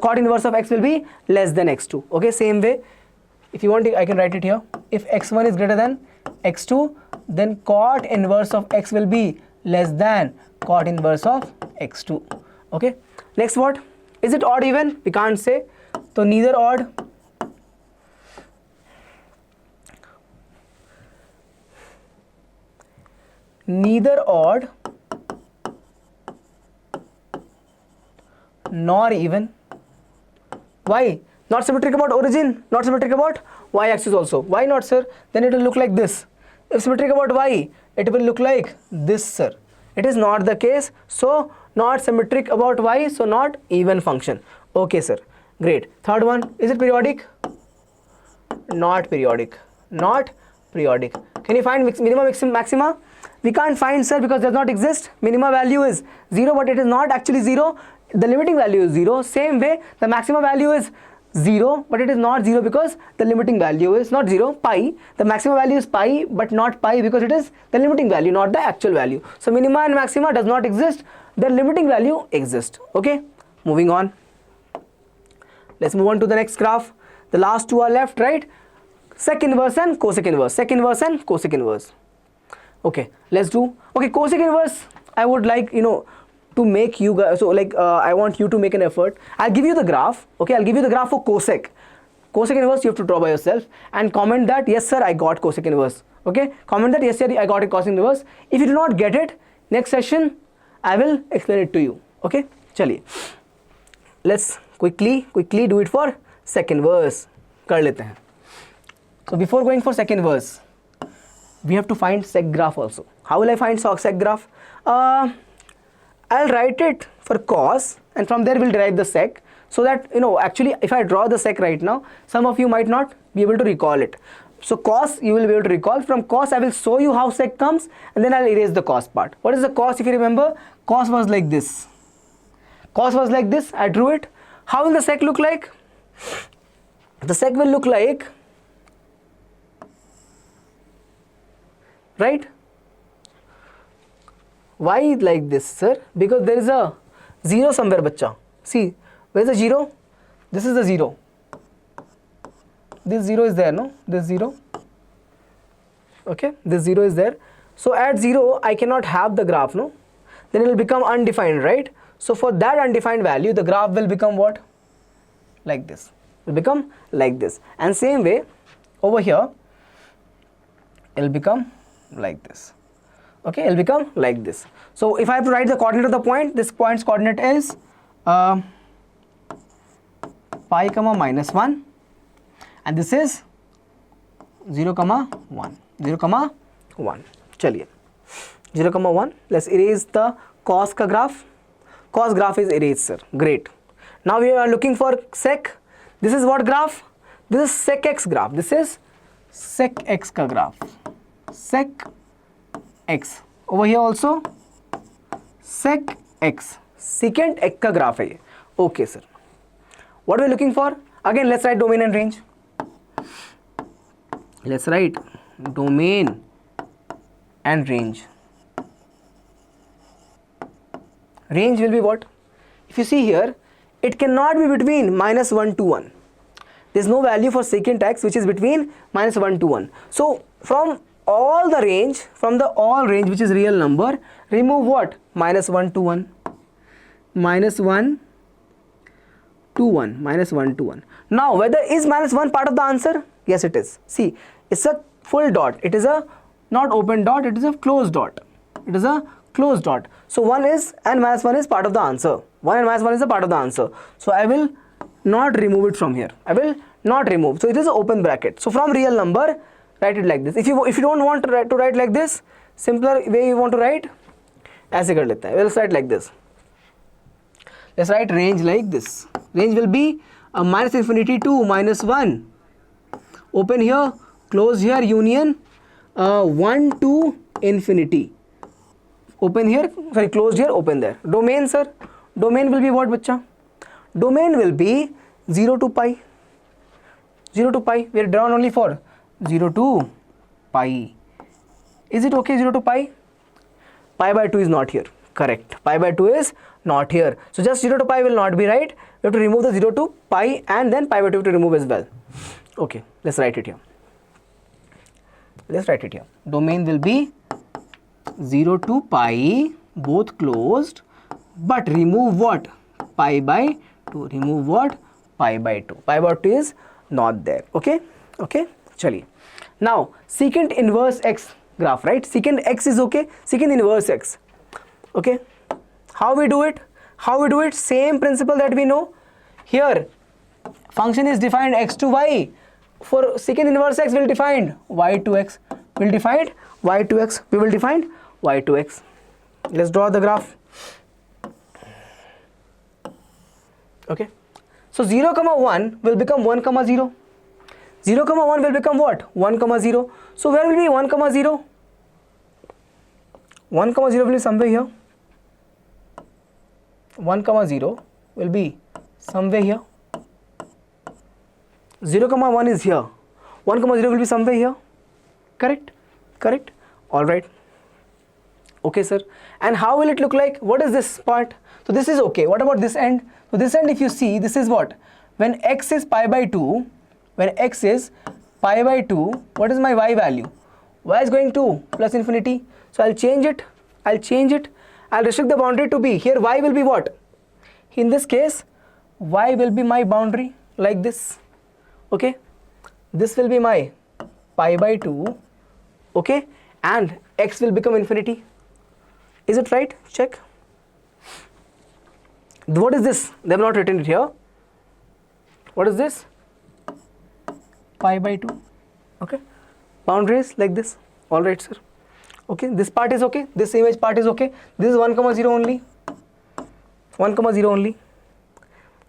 Cot inverse of x will be less than x2. Okay. Same way. If you want, I can write it here. If x1 is greater than x2, then cot inverse of x will be less than cot inverse of x2. Okay. Next, what? Is it odd even? We can't say. So neither odd. Neither odd nor even. Why? Not symmetric about origin, not symmetric about y axis also. Why not, sir? Then it will look like this. If symmetric about y, it will look like this, sir. It is not the case, so not symmetric about y, so not even function. Okay, sir. Great. Third one, is it periodic? Not periodic. Not periodic. Can you find minima, maxima? We can't find, sir, because it does not exist. Minima value is 0, but it is not actually 0. The limiting value is 0. Same way, the maxima value is 0, but it is not 0 because the limiting value is not 0, pi. The maxima value is pi, but not pi because it is the limiting value, not the actual value. So minima and maxima does not exist. The limiting value exists. Okay, moving on. Let's move on to the next graph. The last two are left, right? Sec inverse and cosec inverse. Sec inverse and cosec inverse. Okay, let's do. Okay, cosec inverse, I would like, to make you guys, so like I want you to make an effort. I'll give you the graph. Okay, I'll give you the graph for cosec. Cosec inverse you have to draw by yourself and comment that yes sir I got cosec inverse. Okay, comment that yes sir I got a cosec inverse. If you do not get it, next session I will explain it to you. Okay, chaliye. Let's quickly do it for sec inverse. Kar lete hain. So before going for sec inverse, we have to find sec graph also. How will I find sec graph? I'll write it for cos and from there we'll derive the sec, so that actually if I draw the sec right now, some of you might not be able to recall it. So cos you will be able to recall. From cos I will show you how sec comes and then I'll erase the cos part. What is the cos? If you remember, cos was like this. Cos was like this. I drew it. How will the sec look like? The sec will look like, right? Why like this, sir? Because there is a 0 somewhere, bacha. See, where is the 0? This is the 0. This 0 is there, no? This 0. Okay, this 0 is there. So at 0, I cannot have the graph, no? Then it will become undefined, right? So for that undefined value, the graph will become what? Like this. It will become like this. And same way, over here, it will become like this. Okay, it will become like this. So if I have to write the coordinate of the point, this point's coordinate is pi comma minus 1 and this is 0 comma 1. 0 comma 1. Chaliye. 0 comma 1. Let's erase the cos ka graph. Cos graph is erased, sir. Great. Now we are looking for sec. This is what graph? This is sec x graph. This is sec x ka graph. Sec x. Over here also sec x. Secant x ka graph hai. Okay, sir. What are we looking for? Again, let's write domain and range. Let's write domain and range. Range will be what? If you see here, it cannot be between minus 1 to 1. There is no value for secant x which is between minus 1 to 1. So from all the range, from the all range which is real number, remove what? Minus 1 to 1. Minus 1 to 1. Minus 1 to 1. Now whether is minus 1 part of the answer? Yes, it is. See, it's a full dot. It is a not open dot, it is a closed dot. It is a closed dot. So 1 is and minus 1 is part of the answer. 1 and minus 1 is a part of the answer. So I will not remove it from here. I will not remove. So it is an open bracket. So from real number, write it like this. If you don't want to write like this, simpler way you want to write, ऐसे कर लेते हैं. We'll write like this. Let's write range like this. Range will be a minus infinity to minus 1. Open here, close here, union 1 to infinity. Open here, sorry, closed here, open there. Domain, sir. Domain will be what, bacha? Domain will be 0 to pi. 0 to pi. We are drawn only for 0 to pi. Is it okay, 0 to pi? Pi by 2 is not here. Correct. Pi by 2 is not here. So just 0 to pi will not be right. We have to remove the 0 to pi and then pi by 2 to remove as well. Okay, let's write it here. Let's write it here. Domain will be 0 to pi, both closed, but remove what? Pi by 2. Remove what? Pi by 2. Pi by 2 is not there. Okay? Okay? Chaliye. Now, secant inverse x graph, right? Secant x is okay. Secant inverse x. Okay? How we do it? How we do it? Same principle that we know. Here, function is defined x to y. for secant inverse x, we will define y2x. We will define y2x. We will define y2x. Let's draw the graph. Okay. So 0, 1 will become 1, 0. 0, 1 will become what? 1, 0. So where will be 1, 0? 1, 0 will be somewhere here. 1, 0 will be somewhere here. 0, 1 is here. 1, 0 will be somewhere here. Correct? Correct? Alright. Okay, sir. And how will it look like? What is this part? So this is okay. What about this end? So this end, if you see, this is what? When x is pi by 2, when x is pi by 2, what is my y value? Y is going to plus infinity. So I'll change it. I'll restrict the boundary to be. Here y will be what? In this case, y will be my boundary like this. Okay. This will be my pi by 2. Okay. And x will become infinity. Is it right? Check. What is this? They have not written it here. What is this? Pi by 2. Okay. Boundaries like this. Alright, sir. Okay. This part is okay. This image part is okay. This is 1, 0 only. 1, 0 only.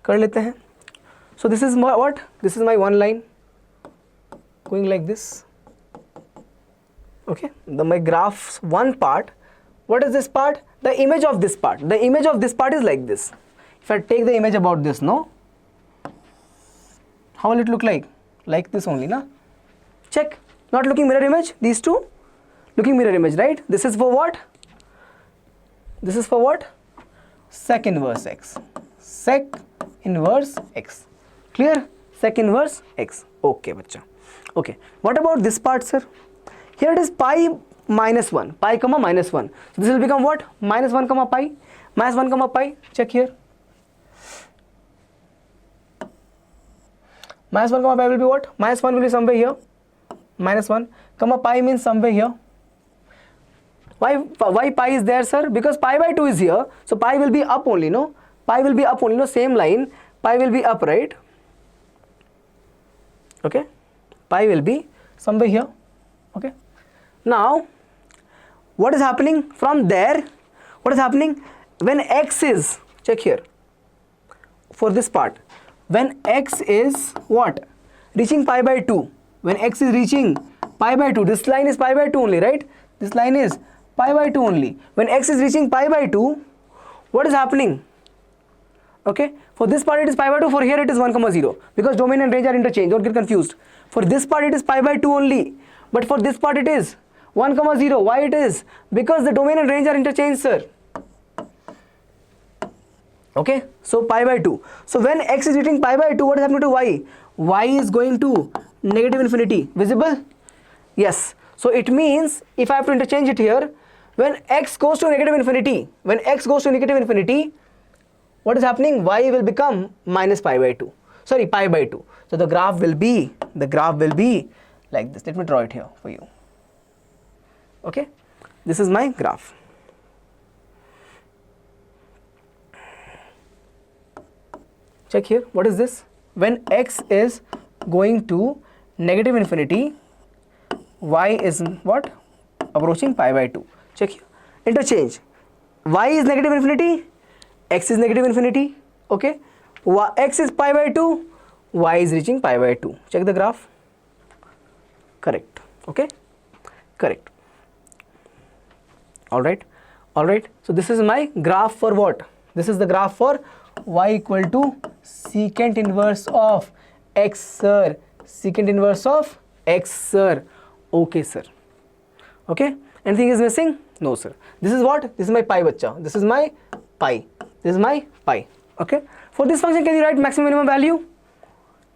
कर लेते हैं. So this is my what? This is my one line going like this. Okay. My graph's one part. What is this part? The image of this part. The image of this part is like this. If I take the image about this, no? How will it look like? Like this only, na? Check. Not looking mirror image, these two. Looking mirror image, right? This is for what? This is for what? Sec inverse x. Sec inverse x. Clear? Sec inverse x. Okay, bacha. Okay. What about this part, sir? Here it is pi minus 1. Pi comma minus 1. So this will become what? Minus 1 comma pi. Minus 1 comma pi. Check here. Minus 1 comma pi will be what? Minus 1 will be somewhere here. Minus 1 comma pi means somewhere here. Why pi is there, sir? Because pi by 2 is here. So pi will be up only, no? Pi will be up only, no? Same line. Pi will be up, right? Okay. Pi will be somewhere here. Okay. Now, what is happening from there? What is happening? When x is, check here. For this part. When x is what? Reaching pi by 2. When x is reaching pi by 2. This line is pi by 2 only, right? This line is pi by 2 only. When x is reaching pi by 2, what is happening? Okay. For this part it is pi by 2. For here it is 1, 0. Because domain and range are interchanged. Don't get confused. For this part it is pi by 2 only. But for this part it is 1, 0. Why it is? Because the domain and range are interchanged, sir. Okay. So pi by 2. So when x is reaching pi by 2, what is happening to y? Y is going to negative infinity. Visible? Yes. So it means if I have to interchange it here, when x goes to negative infinity, what is happening? Y will become minus pi by 2. Sorry, pi by 2. So the graph will be like this. Let me draw it here for you. Okay. This is my graph. Check here. What is this? When x is going to negative infinity, y is what? Approaching pi by 2. Check here. Interchange. Y is negative infinity, x is negative infinity. Okay. X is pi by 2, y is reaching pi by 2. Check the graph. Correct. Okay. Correct. Alright. Alright. So this is my graph for what? This is the graph for y equal to secant inverse of x, sir. Secant inverse of x, sir. Okay, sir. Okay. Anything is missing? No, sir. This is what? This is my pi, bacha. This is my pi. This is my pi. Okay. For this function, can you write maximum minimum value?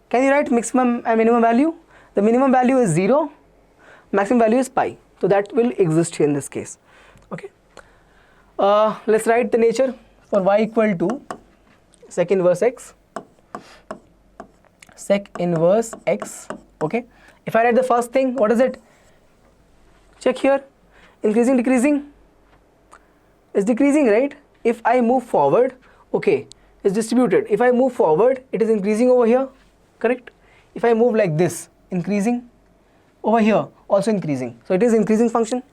Can you write maximum and minimum value? The minimum value is 0. Maximum value is pi. So that will exist here in this case. Okay. Let's write the nature for y equal to sec inverse x. Sec inverse x. Okay. If I write the first thing, what is it? Check here. Increasing, decreasing. It's decreasing, right? If I move forward, okay, it's distributed. If I move forward, it is increasing over here. Correct? If I move like this, increasing. Over here also increasing. So it is increasing function.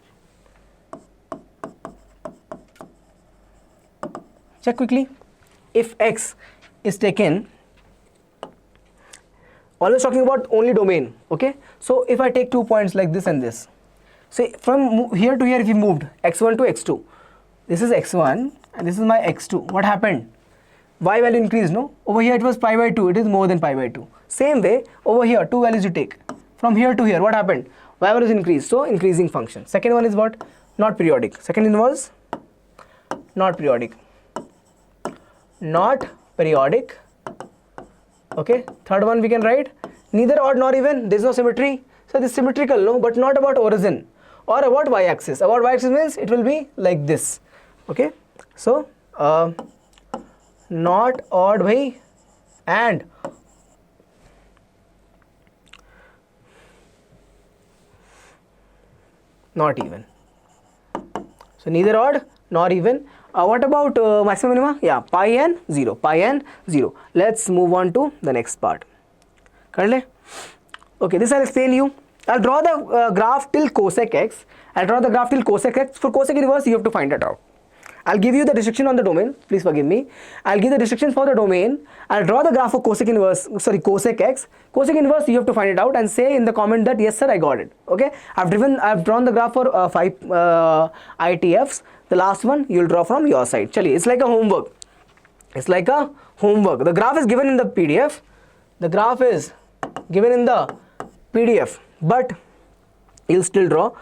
Check quickly. If x is taken, always talking about only domain, okay? So if I take 2 points like this and this, say from here to here if you moved x1 to x2, this is x1 and this is my x2. What happened? Y value increased, no? Over here it was pi by 2, it is more than pi by 2. Same way, over here, 2 values you take. From here to here, what happened? Y value is increased, so increasing function. Second one is what? Not periodic. Second inverse, not periodic. Not periodic. Okay, third one we can write neither odd nor even, there is no symmetry. So this is symmetrical, no, but not about origin or about y-axis. About y-axis means it will be like this. Okay, so not odd bhai and not even. So neither odd nor even. What about maximum minima? Yeah, pi and 0, pi and 0. Let's move on to the next part. Correct? Okay, this I'll explain you. I'll draw the graph till cosec x. I'll draw the graph till cosec x. For cosec inverse, you have to find it out. I'll give you the restriction on the domain. Please forgive me. I'll give the restrictions for the domain. I'll draw the graph for cosec inverse. Sorry, cosec x. Cosec inverse, you have to find it out and say in the comment that yes, sir, I got it. Okay. I've drawn the graph for 5 ITFs. The last one you'll draw from your side. Chaliye, it's like a homework. It's like a homework. The graph is given in the PDF. The graph is given in the PDF, but you'll still draw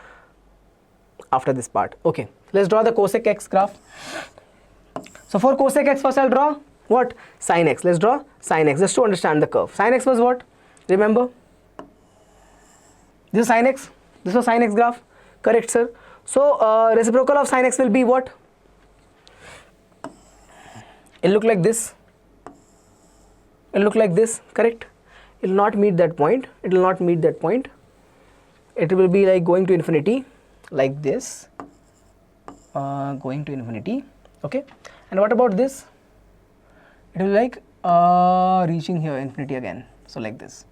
after this part. Okay, let's draw the cosec x graph. So for cosec x, first I'll draw what? Sin x. Let's draw sin x just to understand the curve. Sin x was what? Remember? This is sin x. This was sin x graph. Correct, sir. So reciprocal of sin x will be what? It'll look like this. It'll look like this. Correct? It will not meet that point. It will not meet that point. It will be like going to infinity, like this. Going to infinity. Okay. And what about this? It will be like reaching here infinity again. So like this.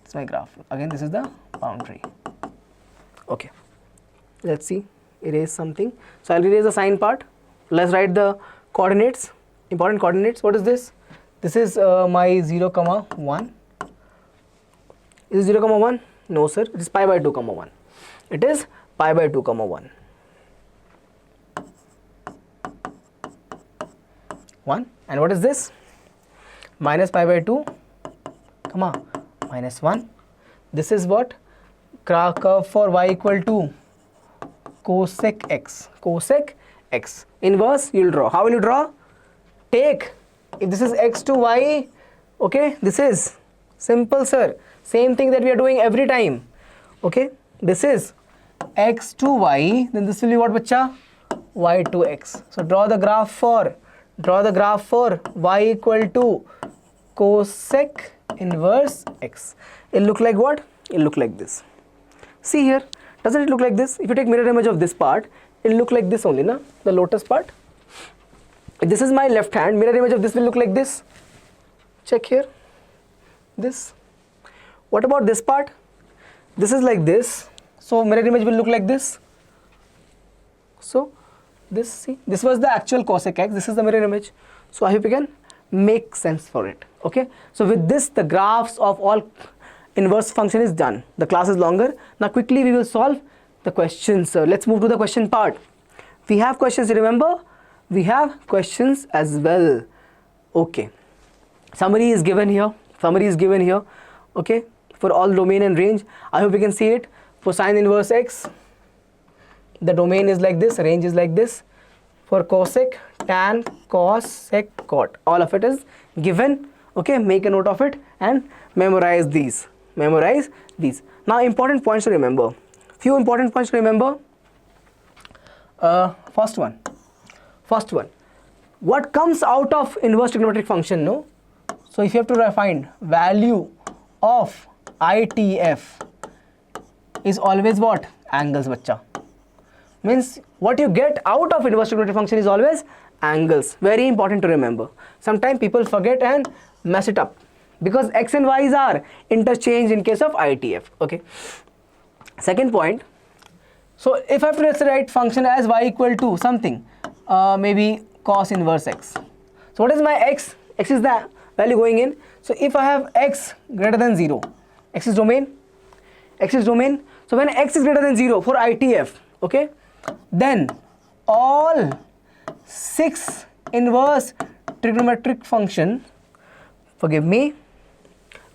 It's my graph. Again, this is the boundary. Okay. Let's see. Erase something. So I'll erase the sign part. Let's write the coordinates. Important coordinates. What is this? This is my 0, 1. Is it 0, 1? No, sir. It is pi by 2, 1. It is pi by 2, 1. 1. And what is this? Minus pi by 2, minus 1. This is what? Curve for y equal to cosec x. Cosec x. Inverse you'll draw. How will you draw? Take, if this is x to y, okay, this is simple, sir. Same thing that we are doing every time. Okay, this is x to y, then this will be what, bacha? Y to x. So draw the graph for y equal to cosec inverse x. It'll look like what? It'll look like this. See here, doesn't it look like this? If you take mirror image of this part, it'll look like this only, na? The lotus part. If this is my left hand, mirror image of this will look like this. Check here. This. What about this part? This is like this. So mirror image will look like this. So this, see, this was the actual cosec x. This is the mirror image. So I hope you can make sense for it. Okay. So with this, the graphs of all inverse function is done. The class is longer. Now quickly we will solve the questions. Let's move to the question part. We have questions, remember? We have questions as well. Okay. Summary is given here. Summary is given here. Okay. For all domain and range. I hope you can see it. For sin inverse x, the domain is like this, range is like this. For cosec, tan, cos, sec, cot. All of it is given. Okay. Make a note of it and memorize these. Memorize these. Now important points to remember. Few important points to remember. First one. What comes out of inverse trigonometric function, no? So if you have to find value of ITF is always what? Angles, bacha. Means what you get out of inverse trigonometric function is always angles. Very important to remember. Sometimes people forget and mess it up. because x and y's are interchanged in case of ITF. Okay, second point. So if I have to let's write function as y equal to something, maybe cos inverse x. So what is my x? X is the value going in. So if I have x greater than 0, x is domain, x is domain. So when x is greater than 0 for ITF, okay, then all 6 inverse trigonometric function, forgive me,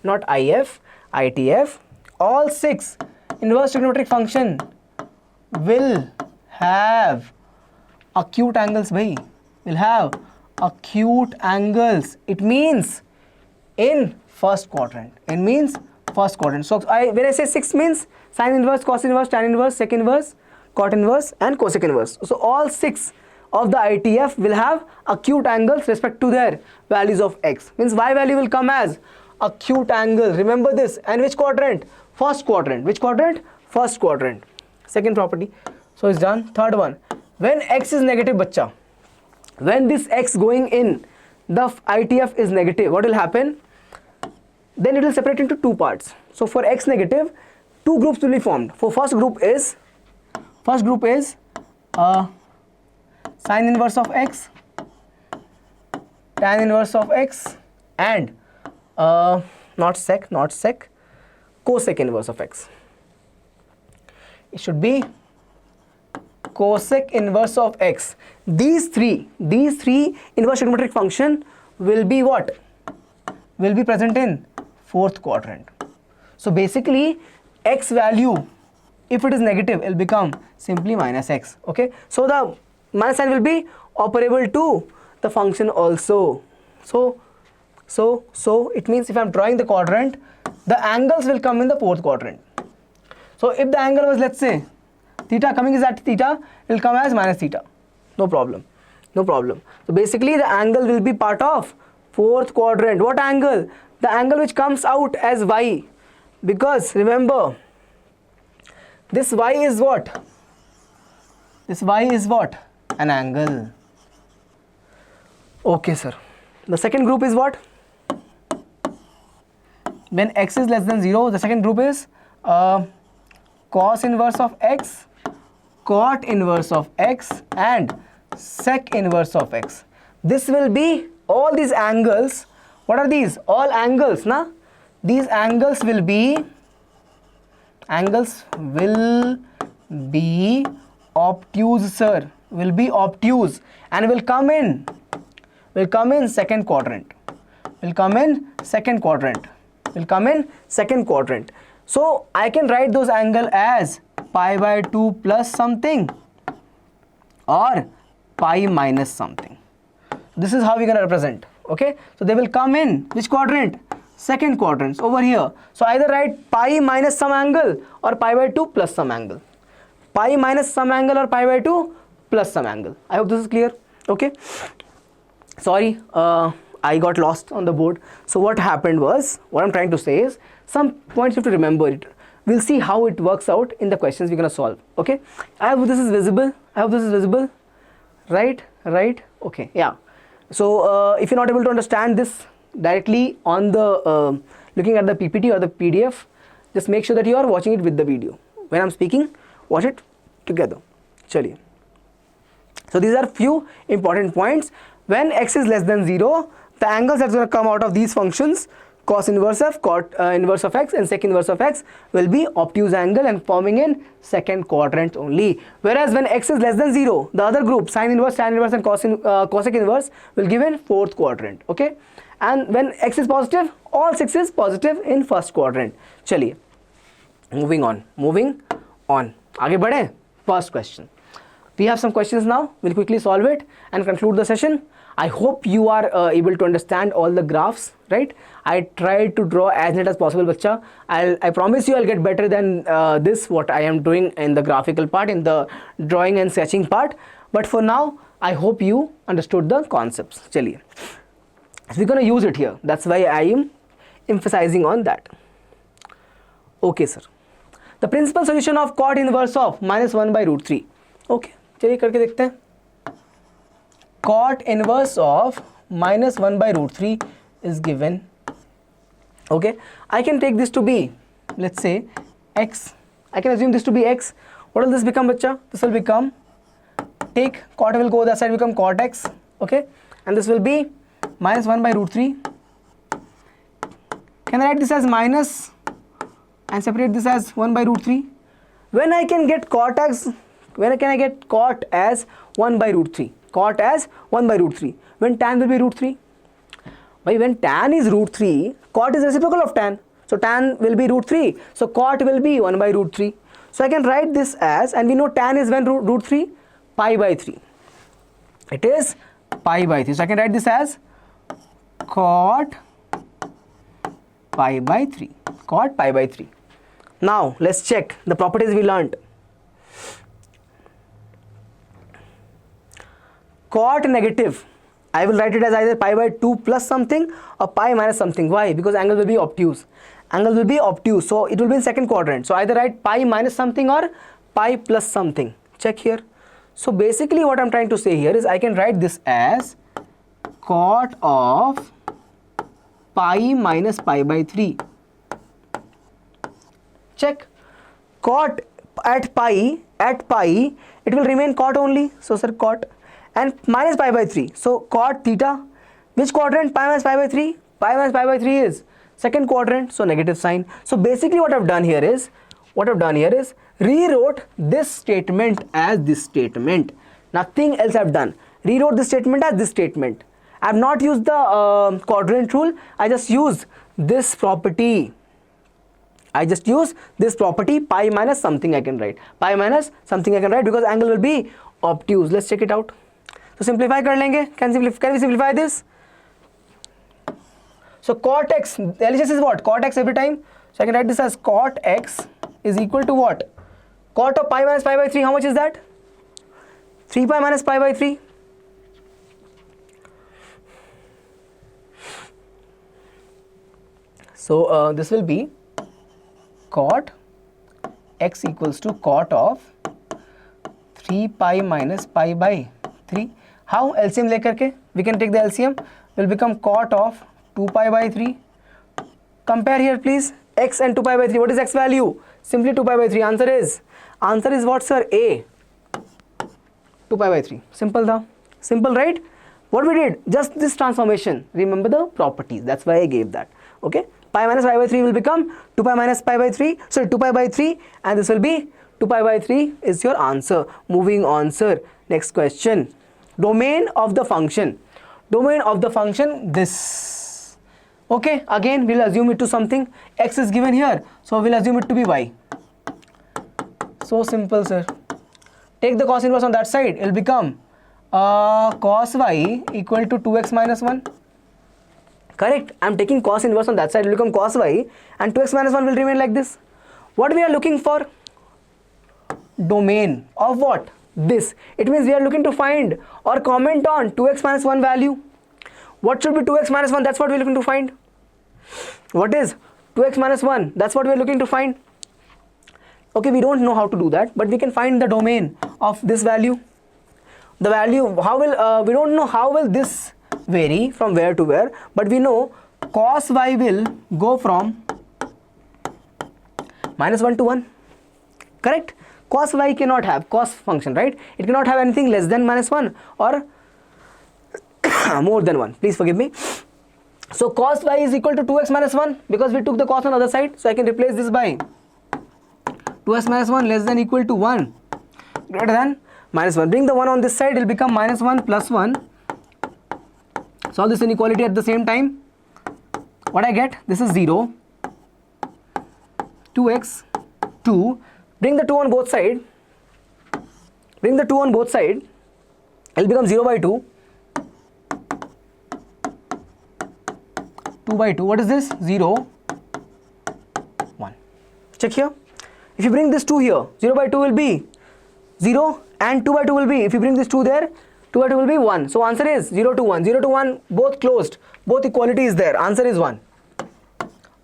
not IF, ITF, all 6 inverse trigonometric function will have acute angles, bhai, will have acute angles. It means in first quadrant. It means first quadrant. So when I say 6 means sin inverse, cos inverse, tan inverse, sec inverse, cot inverse and cosec inverse. So all 6 of the ITF will have acute angles respect to their values of x. Means y value will come as acute angle. Remember this. And which quadrant? First quadrant. Which quadrant? First quadrant. Second property. So it's done. Third one. When x is negative, bacha, when this x going in the ITF is negative, what will happen? Then it will separate into two parts. So for x negative, two groups will be formed. For first group is sin inverse of x, tan inverse of x, and not sec, cosec inverse of x. It should be cosec inverse of x. These three inverse trigonometric function will be what? Will be present in fourth quadrant. So basically x value, if it is negative, it will become simply minus x. Okay, so the minus sign will be operable to the function also. So it means if I am drawing the quadrant, the angles will come in the fourth quadrant. So if the angle was, let's say, theta, coming is at theta, it will come as minus theta. No problem. So basically the angle will be part of fourth quadrant. What angle? The angle which comes out as y. Because remember, this y is what? This y is what? An angle. Okay, sir. The second group is what? When x is less than 0, the second group is cos inverse of x, cot inverse of x, and sec inverse of x. This will be all these angles. What are these? All angles, na? These angles will be obtuse, sir. Will be obtuse and will come in second quadrant. So I can write those angle as pi by 2 plus something or pi minus something. This is how we're going to represent. Okay, so they will come in which quadrant? Second quadrant over here. So either write pi minus some angle or pi by 2 plus some angle. Pi minus some angle or pi by 2 plus some angle. I hope this is clear. Okay, sorry, I got lost on the board. So what happened was, what I'm trying to say is, some points you have to remember it. We'll see how it works out in the questions we're going to solve. Okay, I hope this is visible. Right, okay, yeah. So if you're not able to understand this directly on the looking at the PPT or the PDF, just make sure that you are watching it with the video. When I'm speaking, watch it together. Chaliye. So these are few important points. When x is less than 0, the angles that are going to come out of these functions, cos inverse of, cot inverse of x and sec inverse of x, will be obtuse angle and forming in second quadrant only. Whereas when x is less than 0, the other group, sin inverse, tan inverse and cosec inverse, will give in fourth quadrant. Okay, and when x is positive, all 6 is positive in first quadrant. Chaliye, moving on. Aage badhe. First question. We have some questions now. We'll quickly solve it and conclude the session. I hope you are able to understand all the graphs, right? I tried to draw as neat as possible, bacha. I promise you I'll get better than this, what I am doing in the graphical part, in the drawing and sketching part. But for now, I hope you understood the concepts. Chaliye. So we're going to use it here. That's why I am emphasizing on that. Okay, sir. The principal solution of cot inverse of minus 1 by root 3. Okay, चलिए करके देखते हैं. Cot inverse of minus 1 by root 3 is given Okay, I can take this to be, let's say, x. I can assume this to be x. What will this become, bacha? This will become, take cot will go that side, become cot x. Okay, and this will be minus 1 by root 3. Can I write this as minus and separate this as 1 by root 3? When I can get cot x, when can I get cot as 1 by root 3? Cot as 1 by root 3. When tan will be root 3? Why, when tan is root 3, cot is reciprocal of tan. So tan will be root 3. So cot will be 1 by root 3. So I can write this as, and we know tan is when root 3? Pi by 3. It is pi by 3. So I can write this as cot pi by 3. Cot pi by 3. Now let's check the properties we learnt. Cot negative, I will write it as either pi by 2 plus something or pi minus something. Why? Because angle will be obtuse. Angle will be obtuse, so it will be in second quadrant. So either write pi minus something or pi plus something. Check here. So basically what I'm trying to say here is I can write this as cot of pi minus pi by 3. Check. Cot at pi, it will remain cot only. So sir, cot. And minus pi by 3. So cot theta, which quadrant? Pi minus pi by 3. Pi minus pi by 3 is second quadrant, so negative sign. So basically what I've done here is rewrote this statement as this statement. Nothing else I've done. Rewrote this statement as this statement. I've not used the quadrant rule. I just use this property. Pi minus something I can write. Pi minus something I can write because angle will be obtuse. Let's check it out. So simplify kar lenge. Can we simplify this? So cot x, LHS is what? Cot x every time. So I can write this as cot x is equal to what? Cot of pi minus pi by 3, how much is that? 3 pi minus pi by 3. So this will be cot x equals to cot of 3 pi minus pi by 3. How? LCM lekar ke? We can take the LCM. Will become cot of 2 pi by 3. Compare here please. X and 2 pi by 3. What is x value? Simply 2 pi by 3. Answer is what, sir? A. 2 pi by 3. Simple tha. Simple, right? What we did? Just this transformation. Remember the properties. That's why I gave that. Okay. Pi minus pi by 3 will become 2 pi minus pi by 3. So 2 pi by 3, and this will be 2 pi by 3 is your answer. Moving on, sir. Next question. Domain of the function. Domain of the function, this. Okay, again we'll assume it to something. X is given here, so we'll assume it to be y. So simple, sir. Take the cos inverse on that side. It will become cos y equal to 2x minus 1. Correct. I'm taking cos inverse on that side. It will become cos y, and 2x minus 1 will remain like this. What we are looking for? Domain of what? This. It means we are looking to find or comment on 2x minus 1 value. What should be 2x minus 1? That's what we are looking to find. What is 2x minus 1? That's what we are looking to find. Okay, we don't know how to do that, but we can find the domain of this value. The value, how will, we don't know how will this vary from where to where, but we know cos y will go from minus 1 to 1. Correct? Cos y cannot have, cos function, right? It cannot have anything less than minus 1 or more than 1. Please forgive me. So cos y is equal to 2x minus 1 because we took the cos on the other side. So I can replace this by 2x minus 1 less than equal to 1 greater than minus 1. Bring the 1 on this side, it will become minus 1 plus 1. Solve this inequality at the same time. What I get? This is 0. 2x, 2. Bring the 2 on both sides. Bring the 2 on both sides. It will become 0 by 2. 2 by 2. What is this? 0, 1. Check here. If you bring this 2 here, 0 by 2 will be 0 and 2 by 2 will be, if you bring this 2 there, 2 by 2 will be 1. So answer is 0 to 1. 0 to 1 both closed. Both equality is there. Answer is 1.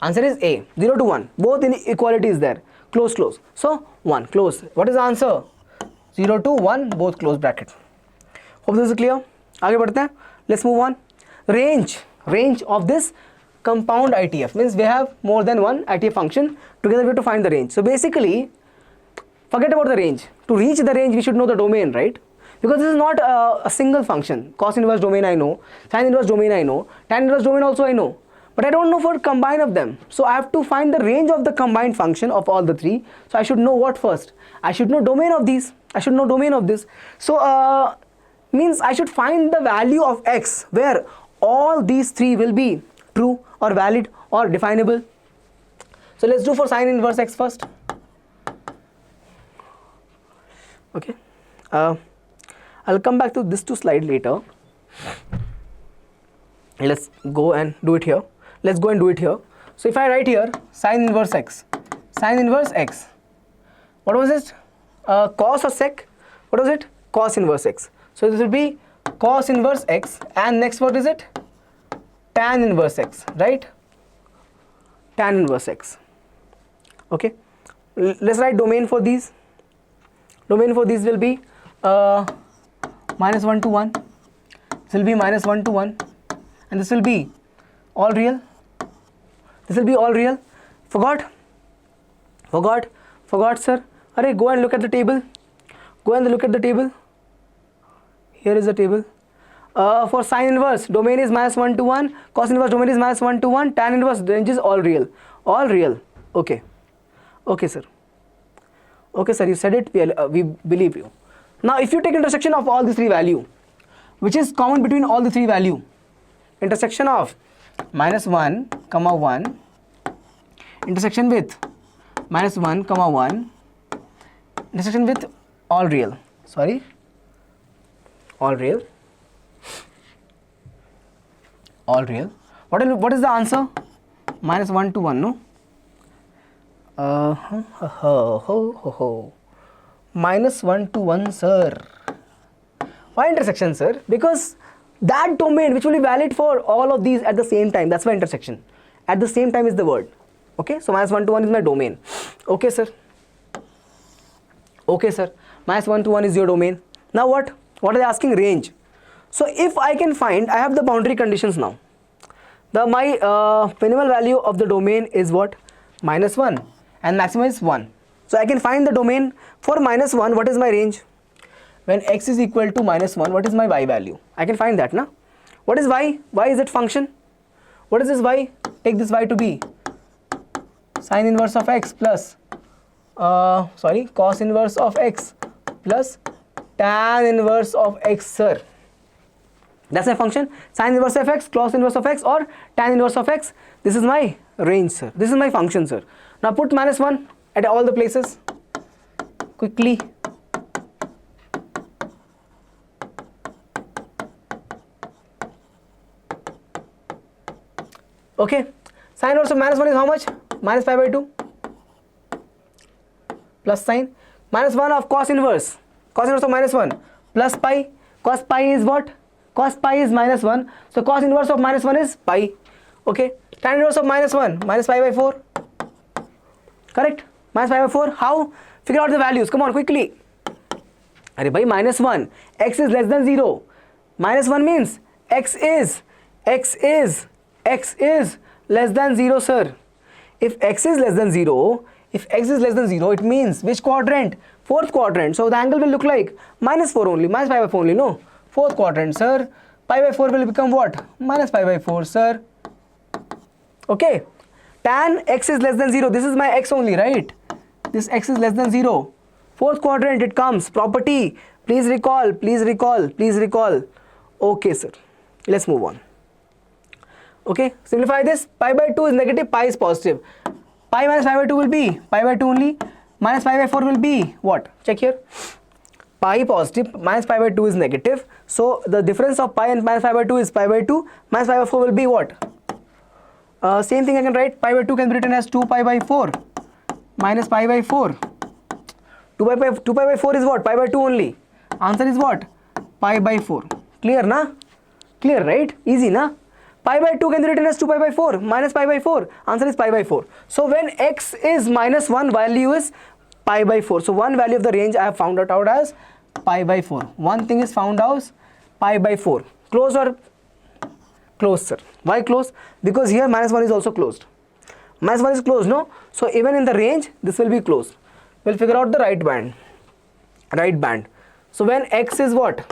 Answer is A. 0 to 1. Both inequality is there. Close, close. So 1, close. What is the answer? 0 to 1, both close bracket. Hope this is clear. आगे बढ़ते हैं. Let's move on. Range of this compound ITF means we have more than one ITF function. Together we have to find the range. So basically, forget about the range. To reach the range, we should know the domain, right? Because this is not a single function. Cos inverse domain I know, sin inverse domain I know, tan inverse domain also I know. But I don't know for combine of them. So I have to find the range of the combined function of all the three. So I should know what first? I should know domain of these. I should know domain of this. So means I should find the value of x where all these three will be true or valid or definable. So let's do for sin inverse x first. Okay, I'll come back to this slide later. Let's go and do it here. So if I write here sin inverse x, what was it? Cos or sec? What was it? Cos inverse x. So this will be cos inverse x, and next what is it? Tan inverse x, right? Tan inverse x. Okay, let's write domain for these. Domain for these will be minus 1 to 1. This will be minus 1 to 1, and this will be all real. This will be all real. Forgot, sir. Arey, go and look at the table. Here is the table. For sin inverse, domain is minus 1 to 1. Cos inverse, domain is minus 1 to 1. Tan inverse, range is all real. Okay, sir. You said it. We believe you. Now, if you take intersection of all these three value, which is common between all the three value, intersection of minus 1, 1, intersection with minus 1, 1, intersection with all real. What is the answer? Minus 1 to 1, no? Minus 1 to 1, sir. Why intersection, sir? Because that domain which will be valid for all of these at the same time, that's why intersection. At the same time is the word. Okay, so minus 1 to 1 is my domain. Okay, sir. Minus 1 to 1 is your domain. Now what are they asking? Range. So if I can find, I have the boundary conditions now. My minimal value of the domain is what? Minus 1, and maximum is 1. So I can find the domain for minus 1. What is my range? When x is equal to minus 1, what is my y value? I can find that, na? What is y? Y is it function? What is this y? Take this y to be sin inverse of x plus cos inverse of x plus tan inverse of x, sir. That's my function. Sin inverse of x, cos inverse of x, or tan inverse of x. This is my range, sir. This is my function, sir. Now put minus 1 at all the places quickly. Okay, sin inverse of minus 1 is how much? Minus pi by 2 plus sine. Minus 1 of cos inverse of minus 1 plus pi. Cos pi is what? Cos pi is minus 1. So cos inverse of minus 1 is pi. Okay, tan inverse of minus 1, minus pi by 4. Correct? Minus pi by 4. How? Figure out the values. Come on, quickly. Arey bhai, minus 1. X is less than 0. Minus 1 means x is less than 0, sir. If x is less than 0, it means which quadrant? Fourth quadrant. So the angle will look like minus 4 only, minus pi by 4 only, no? Fourth quadrant, sir. Pi by 4 will become what? Minus pi by 4, sir. Okay. Tan x is less than 0. This is my x only, right? This x is less than 0. Fourth quadrant, it comes. Property. Please recall. Okay, sir. Let's move on. Okay. Simplify this. Pi by 2 is negative. Pi is positive. Pi minus pi by 2 will be pi by 2 only. Minus pi by 4 will be what? Check here. Pi positive, minus pi by 2 is negative. So the difference of pi and minus pi by 2 is pi by 2. Minus pi by 4 will be what? Same thing I can write. Pi by 2 can be written as 2 pi by 4 minus pi by 4. 2 pi by 4 is what? Pi by 2 only. Answer is what? Pi by 4. Clear, na? Clear, right? Easy, na? Pi by 2 can be written as 2 pi by 4 minus pi by 4. Answer is pi by 4. So when x is minus 1, value is pi by 4. So one value of the range I have found out as pi by 4. One thing is found as pi by 4. Close or Closed, sir. Why closed? Because here minus 1 is also closed. Minus 1 is closed, no? So even in the range, this will be closed. We'll figure out the right band. Right band. So when x is what?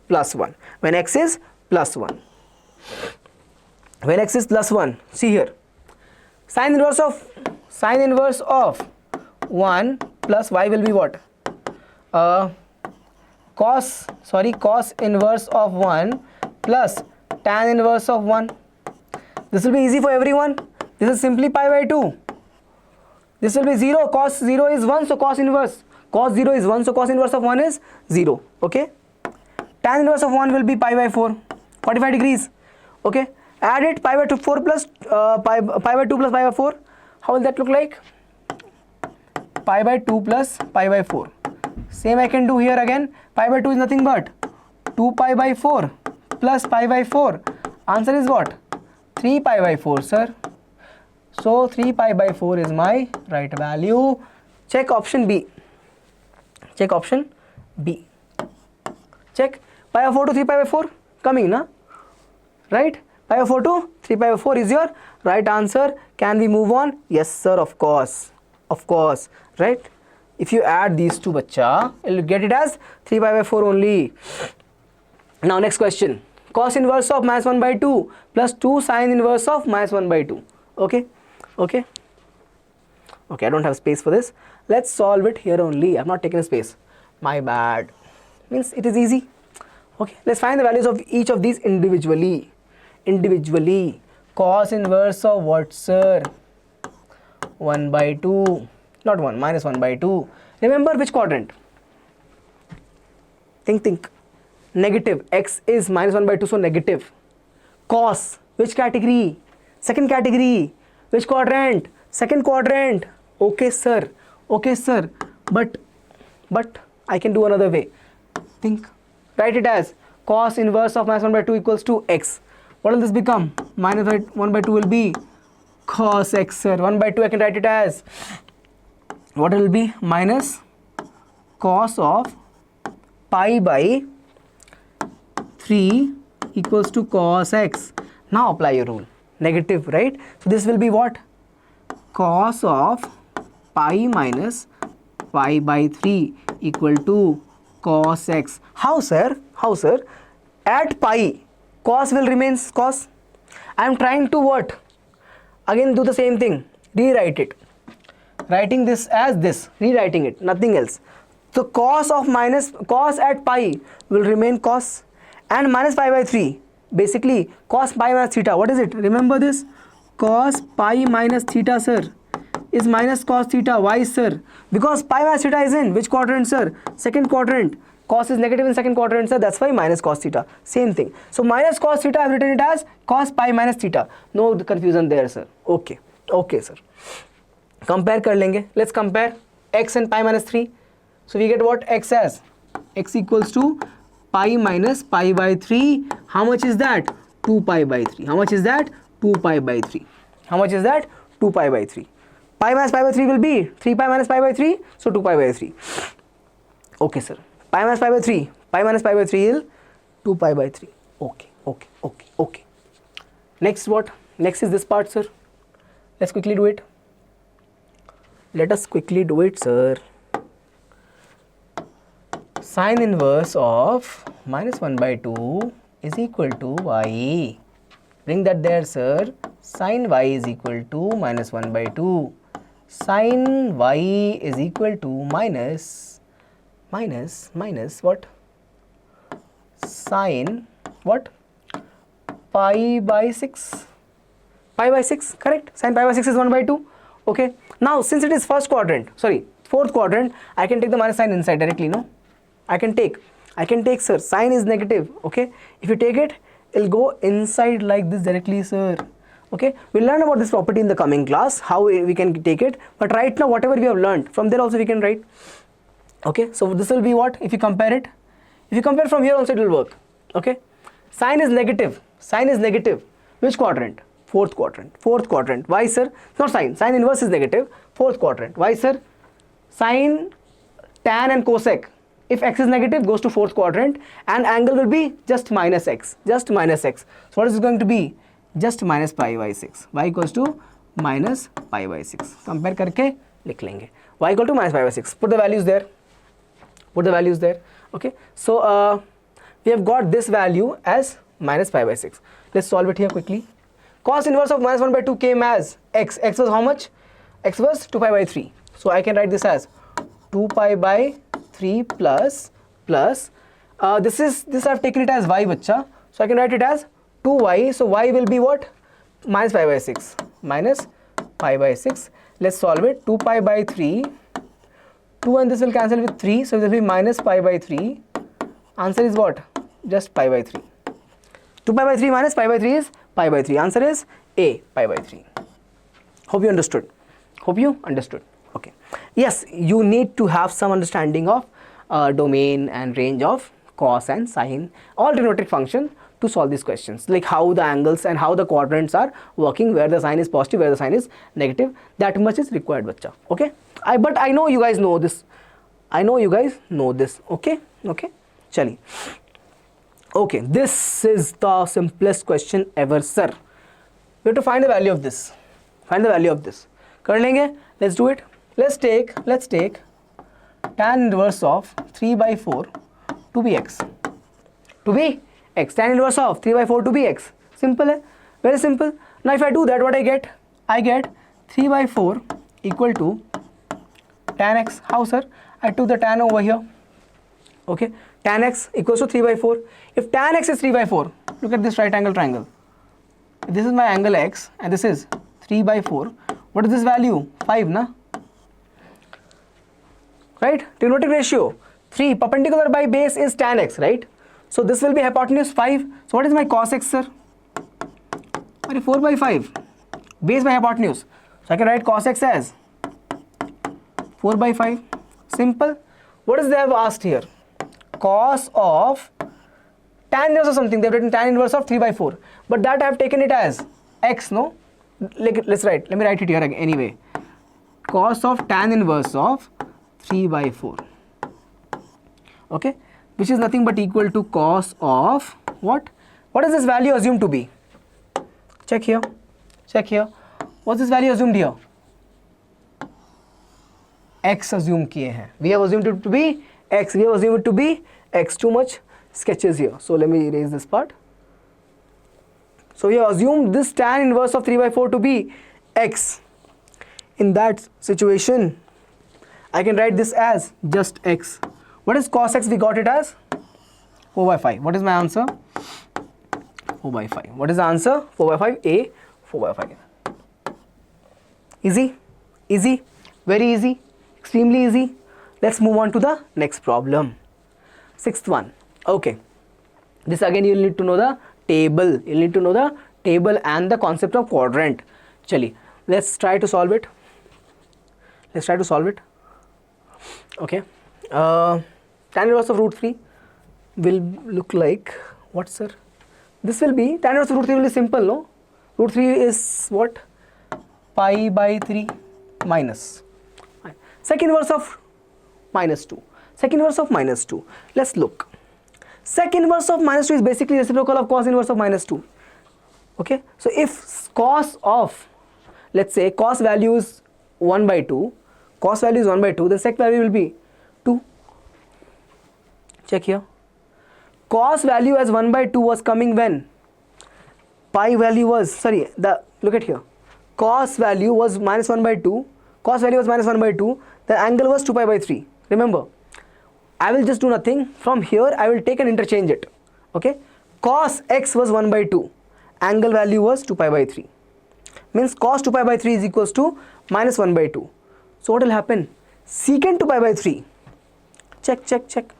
Plus 1. When x is plus 1. When x is plus 1, see here. Sine inverse of 1 plus y will be what? Cos inverse of 1 plus tan inverse of 1. This will be easy for everyone. This is simply pi by 2. This will be 0. Cos 0 is 1, so cos 0 is 1, so cos inverse of 1 is 0. Okay. Tan inverse of 1 will be pi by 4, 45 degrees. Okay. Add it, pi by 2 4 plus pi by 2 plus pi by 4. How will that look like? Pi by 2 plus pi by 4. Same I can do here again. Pi by 2 is nothing but 2 pi by 4 plus pi by 4. Answer is what? 3 pi by 4, sir. So 3 pi by 4 is my right value. Check option B. Check option B. Check. Pi by 4 to 3 pi by 4 coming, na? Right? Pi by 4 to 3 pi by 4 is your right answer. Can we move on? Yes, sir, of course. Of course. Right? If you add these two, bacha, you'll get it as 3 pi by 4 only. Now next question. Cos inverse of minus 1 by 2 plus 2 sine inverse of minus 1 by 2. Okay? Okay? Okay, I don't have space for this. Let's solve it here only. I've not taken a space. My bad. Means it is easy. Okay, let's find the values of each of these individually. Cos inverse of what, sir? 1 by 2. Not 1, minus 1 by 2. Remember which quadrant? Think. Negative. X is minus 1 by 2, so negative. Cos. Which category? Second category. Which quadrant? Second quadrant. Okay, sir. Okay, sir. But I can do another way. Think. Write it as cos inverse of minus 1 by 2 equals to x. What will this become? Minus 1 by 2 will be cos x, sir. 1 by 2 I can write it as, what will be? Minus cos of pi by 3 equals to cos x. Now apply your rule. Negative, right? So this will be what? Cos of pi minus pi by 3 equal to cos x. How, sir? How, sir? At pi, cos will remain cos. I am trying to what? Again do the same thing. Rewrite it. Writing this as this. Rewriting it. Nothing else. So cos at pi will remain cos, and minus pi by 3. Basically cos pi minus theta. What is it? Remember this? Cos pi minus theta, sir, is minus cos theta. Why, sir? Because pi minus theta is in which quadrant, sir? Second quadrant. Cos is negative in second quadrant, sir. That's why minus cos theta. Same thing. So minus cos theta, I've written it as cos pi minus theta. No confusion there, sir. Okay. Okay, sir. Compare kar lenge. Let's compare x and pi minus 3. So we get what? X as x equals to pi minus pi by 3. How much is that? 2 pi by 3. How much is that? 2 pi by 3. How much is that? 2 pi by 3. Pi minus pi by 3 will be 3 pi minus pi by 3. So 2 pi by 3. Okay, sir. Pi minus pi by 3. Pi minus pi by 3 is 2 pi by 3. Okay. Next what? Next is this part, sir. Let's quickly do it. Let us quickly do it, sir. Sine inverse of minus 1 by 2 is equal to y. Bring that there, sir. Sine y is equal to minus 1 by 2. Sine y is equal to minus what? Sine what? Pi by 6. Pi by 6, correct? Sine pi by 6 is 1 by 2. Okay. Now, since it is fourth quadrant, I can take the minus sign inside directly, no? I can take, sir. Sign is negative, okay? If you take it, it'll go inside like this directly, sir. Okay? We'll learn about this property in the coming class, how we can take it. But right now, whatever we have learned, from there also we can write. Okay? So this will be what? If you compare it, if you compare from here also it will work. Okay? Sign is negative. Which quadrant? Fourth quadrant. Why, sir? Not sine. Sine inverse is negative. Fourth quadrant. Why, sir? Sine, tan and cosec If x is negative, goes to fourth quadrant, and angle will be just minus x, just minus x. So what is it going to be? Just minus pi by 6. Y equals to minus pi by 6. Compare करके लिख लेंगे. Y equal to minus pi by 6. Put the values there. Put the values there. Okay. So we have got this value as minus pi by 6. Let's solve it here quickly. Cos inverse of minus 1 by 2 came as x. X was how much? X was 2 pi by 3. So I can write this as 2 pi by 3 plus this I've taken it as y bacha. So I can write it as 2y. So y will be what? Minus pi by 6. Minus pi by 6. Let's solve it. 2 pi by 3. 2 and this will cancel with 3. So it will be minus pi by 3. Answer is what? Just pi by 3. 2 pi by 3 minus pi by 3 is pi by 3. Answer is A, pi by 3. Hope you understood. Hope you understood. Okay. Yes, you need to have some understanding of domain and range of cos and sine, all trigonometric function to solve these questions, like how the angles and how the quadrants are working, where the sign is positive, where the sign is negative. That much is required, bacha. Okay. But I know you guys know this. I know you guys know this. Okay. Okay. Chali. Okay. This is the simplest question ever, sir. We have to find the value of this. Find the value of this. Kar lenge? Let's do it. Let's take tan inverse of 3 by 4 to be x. To be x. Tan inverse of 3 by 4 to be x. Simple hai? Very simple. Now if I do that, what I get? I get 3 by 4 equal to tan x. How, sir? I took the tan over here. Okay. Tan x equals to 3 by 4. If tan x is 3 by 4, look at this right angle triangle. If this is my angle x and this is 3 by 4. What is this value? 5, na? Right? Trigonometric ratio 3, perpendicular by base is tan x, right? So this will be hypotenuse 5. So what is my cos x, sir? 4 by 5. Base by hypotenuse. So I can write cos x as 4 by 5. Simple. What is they have asked here? Cos of tan inverse of something. They have written tan inverse of 3 by 4. But that I have taken it as x, no? Let's write. Let me write it here again anyway. Cos of tan inverse of 3 by 4. Okay. Which is nothing but equal to cos of what? What is this value assumed to be? Check here. Check here. What's this value assumed here? X assume kiye hain. We have assumed it to be x. We have assumed it to be x. Too much sketches here. So let me erase this part. So we have assumed this tan inverse of 3 by 4 to be x. In that situation, I can write this as just x. What is cos x? We got it as 4 by 5. What is my answer? 4 by 5. What is the answer? 4 by 5. A, 4 by 5. Easy? Easy? Very easy? Extremely easy? Let's move on to the next problem. Sixth one. Okay. This again you will need to know the table. You will need to know the table and the concept of quadrant. Chali. Let's try to solve it. Let's try to solve it. Okay. Tan inverse of root 3 will look like what, sir? This will be tan inverse of root 3 will be simple, no? Root 3 is what? Pi by 3 minus. Second inverse of minus 2. Second inverse of minus 2. Let's look. Second inverse of minus 2 is basically reciprocal of cos inverse of minus 2. Okay. So if cos of, let's say cos value is 1 by 2. Cos value is 1 by 2. The sec value will be 2. Check here. Cos value as 1 by 2 was coming when? Pi value was, sorry, look at here. Cos value was minus 1 by 2. Cos value was minus 1 by 2. The angle was 2 pi by 3. Remember, I will just do nothing. From here, I will take and interchange it. Okay. Cos x was 1 by 2. Angle value was 2 pi by 3. Means cos 2 pi by 3 is equals to minus 1 by 2. So what will happen? Secant 2 pi by 3. Check, check, check.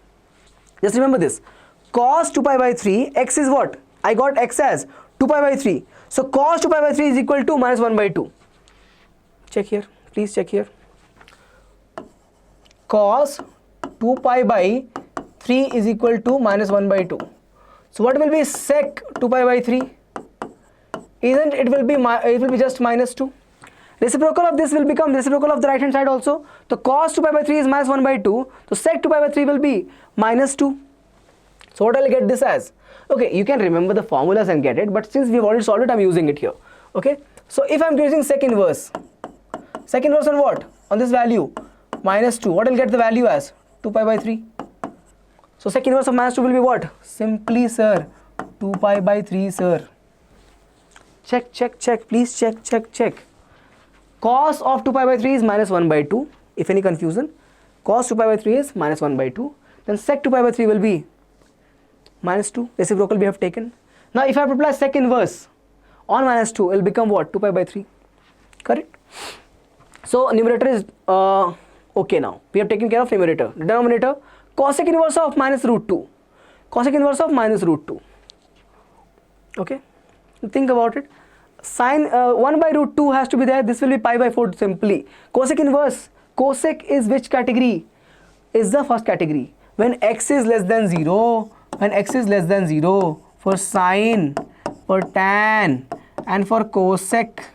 Just remember this. Cos 2 pi by 3, x is what? I got x as 2 pi by 3. So cos 2 pi by 3 is equal to minus 1 by 2. Check here. Please check here. Cos 2 pi by 3 is equal to minus 1 by 2. So what will be sec 2 pi by 3? Isn't it will be just minus 2? Reciprocal of this will become reciprocal of the right hand side also. So cos 2 pi by 3 is minus 1 by 2. So sec 2 pi by 3 will be minus 2. So what I'll get this as? Okay, you can remember the formulas and get it, but since we've already solved it, I'm using it here. Okay, so if I'm using sec inverse on what? On this value, minus 2. What I'll get the value as? 2 pi by 3. So sec inverse of minus 2 will be what? Simply, sir, 2 pi by 3, sir. Check, check, check. Please check, check, check. Cos of 2 pi by 3 is minus 1 by 2. If any confusion, cos 2 pi by 3 is minus 1 by 2. Then sec 2 pi by 3 will be minus 2. Reciprocal we have taken. Now if I apply sec inverse on minus 2, it will become what? 2 pi by 3. Correct? So numerator is okay now. We have taken care of numerator. Denominator, cosec inverse of minus root 2. Cosec inverse of minus root 2. Okay? Think about it. Sine 1 by root 2 has to be there. This will be pi by 4 simply. Cosec inverse. Cosec is which category? Is the first category. When x is less than 0, when x is less than 0, for sine, for tan, and for cosec,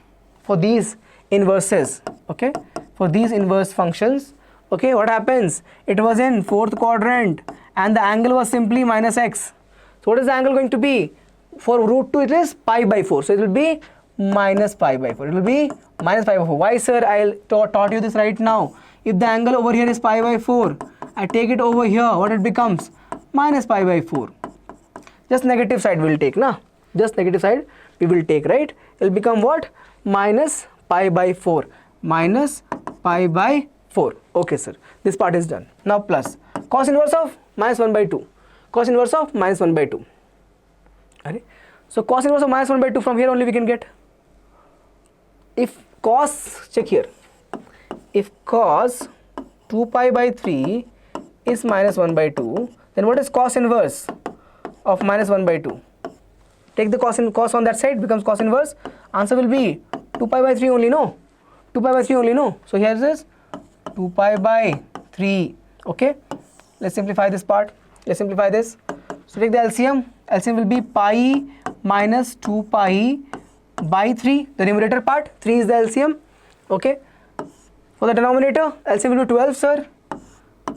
for these inverses, okay, for these inverse functions, okay, what happens? It was in fourth quadrant and the angle was simply minus x. So what is the angle going to be? For root 2 it is pi by 4, so it will be minus pi by 4. It will be minus pi by 4. Why, sir? I taught you this right now. If the angle over here is pi by 4, I take it over here, what it becomes? Minus pi by 4. Just negative side we will take, na? Just negative side we will take, right? It will become what? Minus pi by 4. Minus pi by 4. Okay, sir. This part is done. Now plus cos inverse of minus 1 by 2. Cos inverse of minus 1 by 2. Alright. So cos inverse of minus 1 by 2 from here only we can get. If cos, check here. If cos 2 pi by 3 is minus 1 by 2, then what is cos inverse of minus 1 by 2? Take the cos on that side, becomes cos inverse. Answer will be 2 pi by 3 only, no? 2 pi by 3 only, no? So here it is 2 pi by 3. Okay? Let's simplify this part. Let's simplify this. So take the LCM. LCM will be pi minus 2 pi by 3. The numerator part, 3 is the LCM. Okay? For the denominator, LCM will be 12, sir.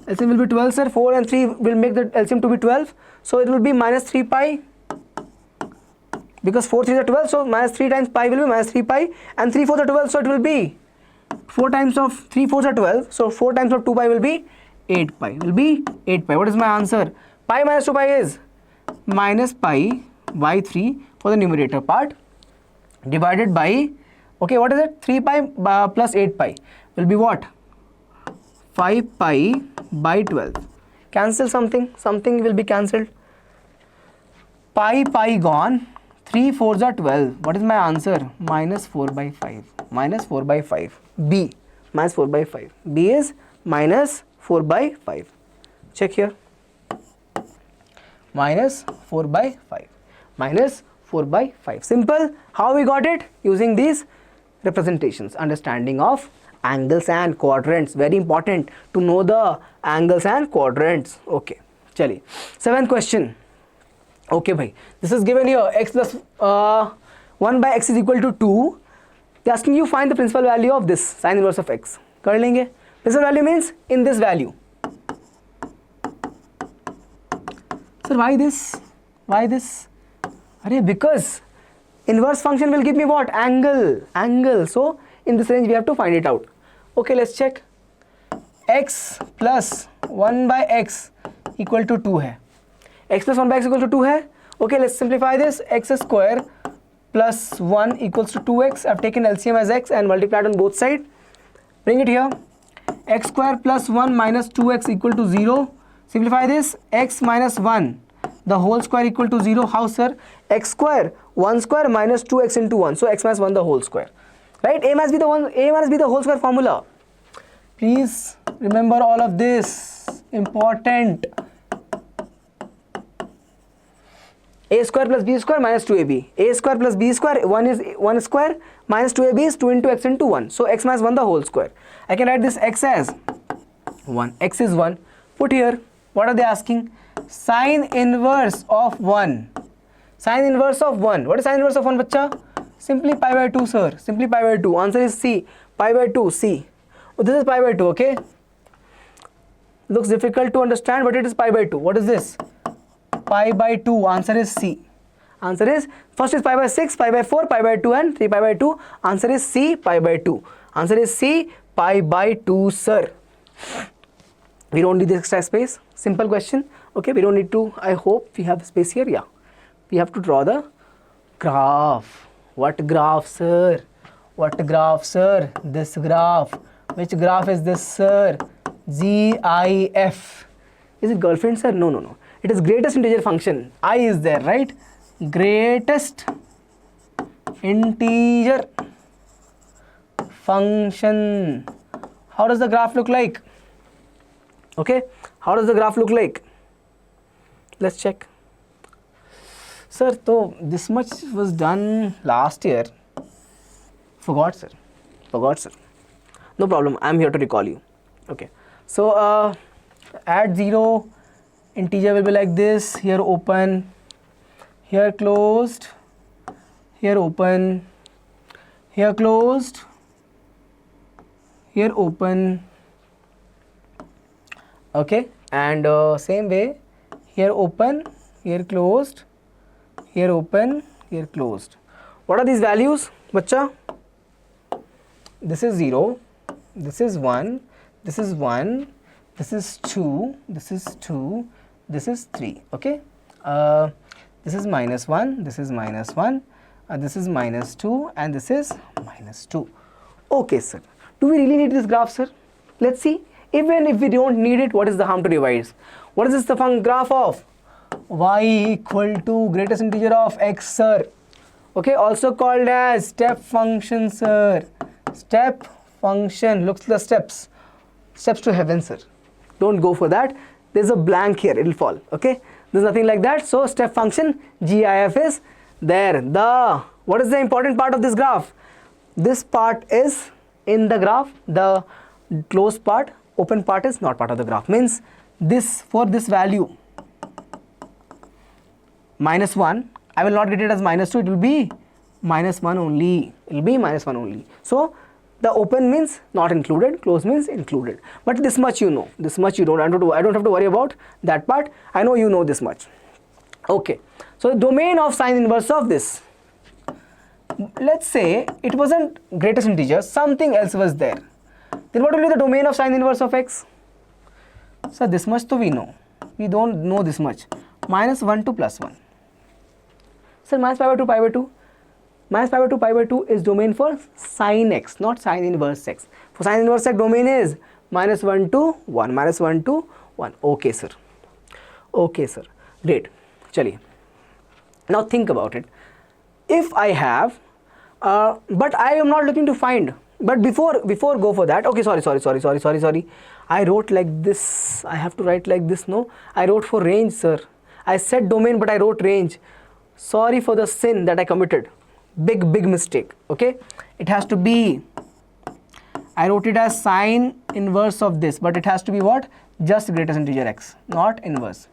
LCM will be 12, sir. 4 and 3 will make the LCM to be 12. So it will be minus 3 pi. Because 4 3 are 12, so minus 3 times pi will be minus 3 pi. And 3 4 are 12, so it will be 4 times of 3 4 are 12. So 4 times of 2 pi will be 8 pi. Will be 8 pi. What is my answer? Pi minus 2 pi is minus pi by 3 for the numerator part, divided by, okay, what is it? 3 pi plus 8 pi will be what? 5 pi by 12. Cancel something, something will be cancelled. Pi gone, 3 4s are 12. What is my answer? Minus 4 by 5. Minus 4 by 5. B. Minus 4 by 5. B is minus 4 by 5. Check here. Minus 4 by 5. Minus 4 by 5. Simple. How we got it? Using these representations. Understanding of angles and quadrants. Very important to know the angles and quadrants. Okay. Chali. 7th question. Okay, bhai. This is given here. X plus 1 by x is equal to 2. They are asking you find the principal value of this sine inverse of x. Kar lenge. Principal value means in this value. Sir, why this? Why this? Because inverse function will give me what? Angle. Angle. So in this range we have to find it out. Okay, let's check. X plus 1 by x equal to 2 hai. X plus 1 by x equal to 2 hai. Okay, let's simplify this. X square plus 1 equals to 2x. I've taken LCM as x and multiplied on both sides. Bring it here. X square plus 1 minus 2x equal to 0. Simplify this. X minus 1 the whole square equal to 0. How, sir? X square 1 square minus 2x into 1. So x minus 1 the whole square. Right? A minus b the whole square formula. Please remember all of this. Important. A square plus b square minus 2ab. A square plus b square, 1 is 1 square, minus 2ab is 2 into x into 1. So x minus 1 the whole square. I can write this x as 1. X is 1. Put here. What are they asking? Sine inverse of 1. Sine inverse of 1. What is sine inverse of 1, bacha? Simply pi by 2, sir. Simply pi by 2. Answer is C. Pi by 2, C. Oh, this is pi by 2, okay? Looks difficult to understand, but it is pi by 2. What is this? Pi by 2. Answer is C. Answer is, first is pi by 6, pi by 4, pi by 2 and 3 pi by 2. Answer is C, pi by 2. Answer is C, pi by 2, sir. We don't need this extra space. Simple question. Okay, we don't need to, I hope we have space here. Yeah. We have to draw the graph. What graph, sir? What graph, sir? This graph. Which graph is this, sir? GIF. Is it girlfriend, sir? No, no, no. It is greatest integer function. I is there, right? Greatest integer function. How does the graph look like? Okay, how does the graph look like? Let's check. Sir, so this much was done last year. Forgot, sir. Forgot, sir. No problem. I'm here to recall you. Okay. So at 0, integer will be like this. Here open. Here closed. Here open. Here closed. Here open. Okay. And same way. Here open. Here closed. Here open, here closed. What are these values, bacha? This is 0, this is 1, this is 1, this is 2, this is 2, this is 3. Okay. This is minus 1, this is minus 1, this is minus 2, and this is minus 2. Okay, sir. Do we really need this graph, sir? Let's see. Even if we don't need it, what is the harm to revise? What is this the graph of? Y equal to greatest integer of x, sir. Okay, also called as step function, sir. Step function. Looks the steps. Steps to heaven, sir. Don't go for that. There's a blank here. It will fall. Okay. There's nothing like that. So step function GIF is there. What is the important part of this graph? This part is in the graph. The closed part, open part is not part of the graph. Means this, for this value minus 1, I will not get it as minus 2, it will be minus 1 only. It will be minus 1 only. So the open means not included, close means included. But this much you know, this much you don't. I don't have to worry about that part. I know you know this much. Okay. So the domain of sine inverse of this. Let's say it wasn't greatest integer, something else was there. Then what will be the domain of sine inverse of x? So this much to we know. We don't know this much. Minus 1 to plus 1. Sir, minus pi by 2, pi by 2. Minus pi by 2, pi by 2 is domain for sine x, not sine inverse x. For sine inverse x, domain is minus 1 to 1, minus 1 to 1. Okay, sir. Okay, sir. Great. Chaliye. Now think about it. If I have, but I am not looking to find. But before go for that, okay, sorry. I wrote like this. I have to write like this, no? I wrote for range, sir. I said domain, but I wrote range. Sorry for the sin that I committed. Big mistake. Okay. It has to be, I wrote it as sine inverse of this, but it has to be what? Just greatest integer x, not inverse.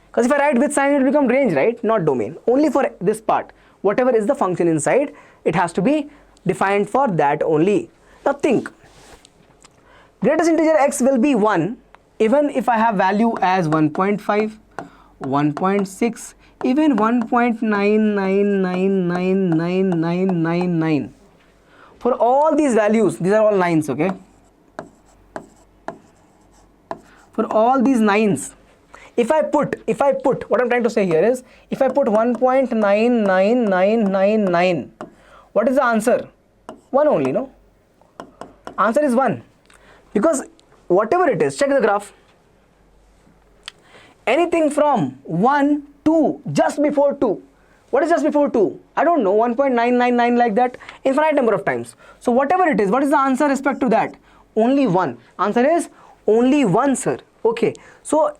Because if I write with sign, it will become range, right? Not domain. Only for this part. Whatever is the function inside, it has to be defined for that only. Now think. Greatest integer x will be 1 even if I have value as 1.5, 1.6, even 1.9999999. For all these values, these are all 9s, okay? For all these 9s, if I put, what I'm trying to say here is, if I put 1.99999, what is the answer? 1 only, no? Answer is 1. Because whatever it is, check the graph. Anything from 1 to just before 2. What is just before 2? I don't know, 1.999 like that, infinite number of times. So whatever it is, what is the answer respect to that? Only 1. Answer is only 1, sir. Okay. So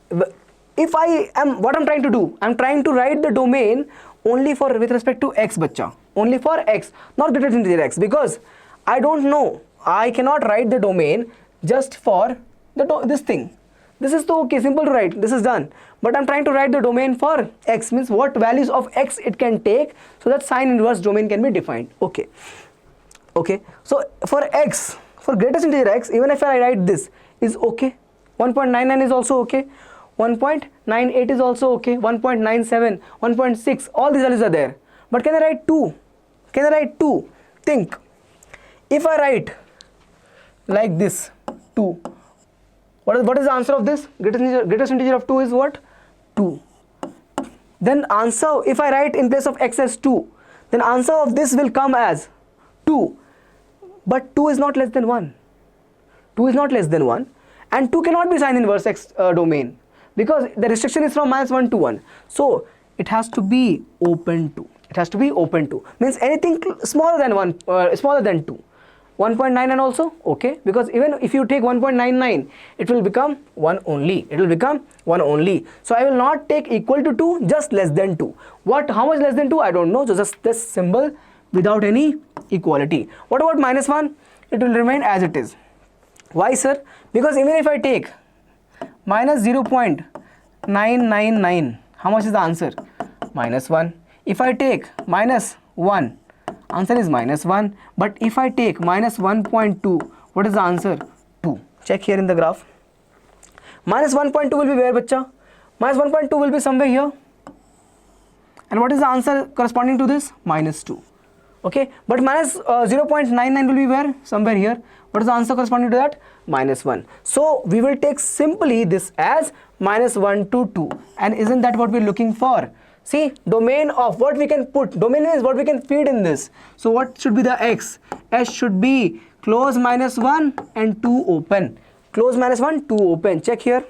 if I am, what I'm trying to do, I'm trying to write the domain only for with respect to x, bacha. Only for x, not greater than integer x, because I don't know. I cannot write the domain just for this thing. This is so okay, simple to write, this is done. But I'm trying to write the domain for x, means what values of x it can take so that sine inverse domain can be defined. Okay. Okay, so for x, for greatest integer x, even if I write this is okay. 1.99 is also okay. 1.98 is also okay. 1.97, 1.6, all these values are there. But can I write 2? Can I write 2? Think. If I write like this, 2. What is the answer of this? Greatest integer of 2 is what? 2. Then answer, if I write in place of x as 2, then answer of this will come as 2. But 2 is not less than 1. 2 is not less than 1. And 2 cannot be sine inverse x domain, because the restriction is from -1 to 1. So it has to be open to. It has to be open to. Means anything smaller than 1, smaller than 2. 1.99 also okay, because even if you take 1.99, it will become 1 only. It will become 1 only. So I will not take equal to 2, just less than 2. What? How much less than 2? I don't know. So just this symbol without any equality. What about -1? It will remain as it is. Why, sir? Because even if I take minus 0.999, how much is the answer? -1. If I take -1, answer is -1. But if I take -1.2, what is the answer? 2. Check here in the graph. -1.2 will be where, bacha? -1.2 will be somewhere here. And what is the answer corresponding to this? -2. Okay, but -0.99 will be where? Somewhere here. What is the answer corresponding to that? -1. So we will take simply this as -1 to 2. And isn't that what we're looking for? See, domain of what we can put, domain is what we can feed in this. So what should be the x? S should be close -1 and 2 open. Close -1, 2 open. Check here.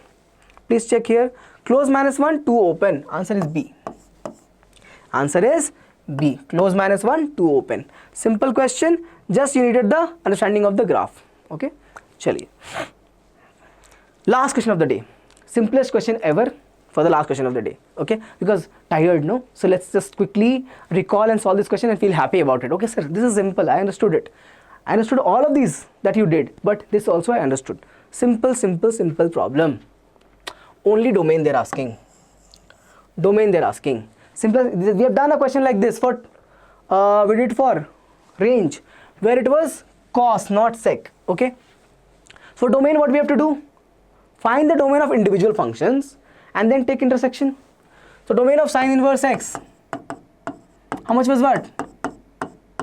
Please check here. Close -1, 2 open. Answer is B. Answer is B. Close -1, 2 open. Simple question. Just you needed the understanding of the graph. Okay. Chaliye. Last question of the day. Simplest question ever for the last question of the day. Okay. Because tired, no? So let's just quickly recall and solve this question and feel happy about it. Okay, sir. This is simple. I understood it. I understood all of these that you did. But this also I understood. Simple, simple, simple problem. Only domain they're asking. Domain they're asking. Simple. We have done a question like this for we did for range, where it was cos, not sec. Okay. For domain, what we have to do? Find the domain of individual functions and then take intersection. So domain of sine inverse x. How much was what?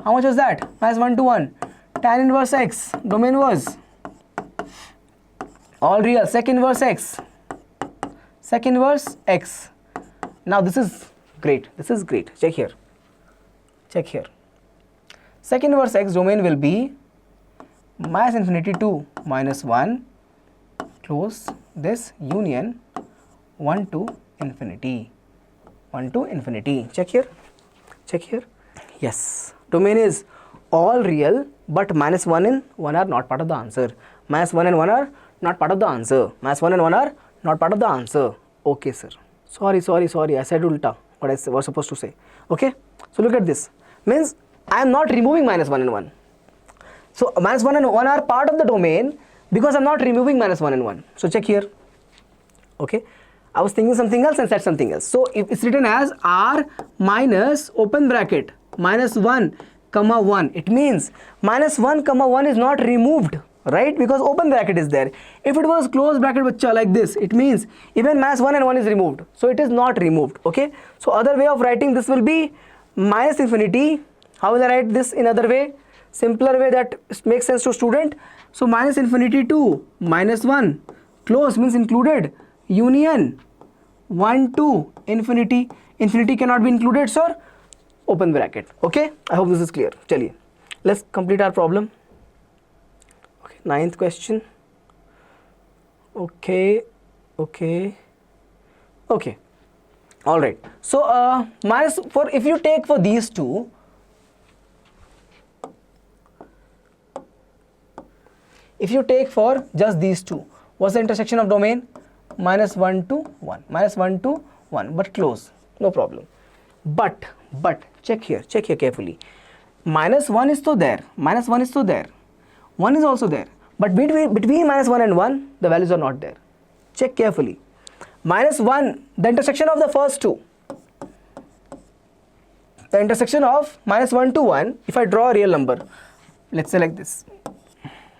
How much was that? -1 to 1. Tan inverse x. Domain was all real. Sec inverse x. Sec inverse x. Now this is great. This is great. Check here. Check here. Sec inverse x domain will be -infinity to -1, close this union 1 to infinity. 1 to infinity. Check here. Check here. Yes. Domain is all real, but -1 and 1 are not part of the answer. -1 and 1 are not part of the answer. -1 and 1 are not part of the answer. Okay, sir. Sorry. I said ulta. What I was supposed to say. Okay. So look at this. Means I am not removing -1 and 1. So -1 and 1 are part of the domain because I am not removing -1 and 1. So check here. Okay. I was thinking something else and said something else. So if it's written as r minus open bracket -1, 1. It means -1, 1 is not removed, right? Because open bracket is there. If it was closed bracket bacha like this, it means even -1 and 1 is removed. So it is not removed. Okay. So other way of writing this will be -infinity. How will I write this in other way? Simpler way that makes sense to student. So -infinity to -1. Close means included. Union 1 to infinity. Infinity cannot be included, sir. Open bracket. Okay. I hope this is clear. Chaliye. Let's complete our problem. Okay. 9th question. Okay. All right. So if you take for these two, if you take for just these two, what's the intersection of domain? -1 to 1. -1 to 1, but close. No problem. But check here carefully. -1 is still there. -1 is also there. But between -1 and 1, the values are not there. check carefully. Minus 1, the intersection of the first two. The intersection of minus 1 to 1, if I draw a real number, let's say like this.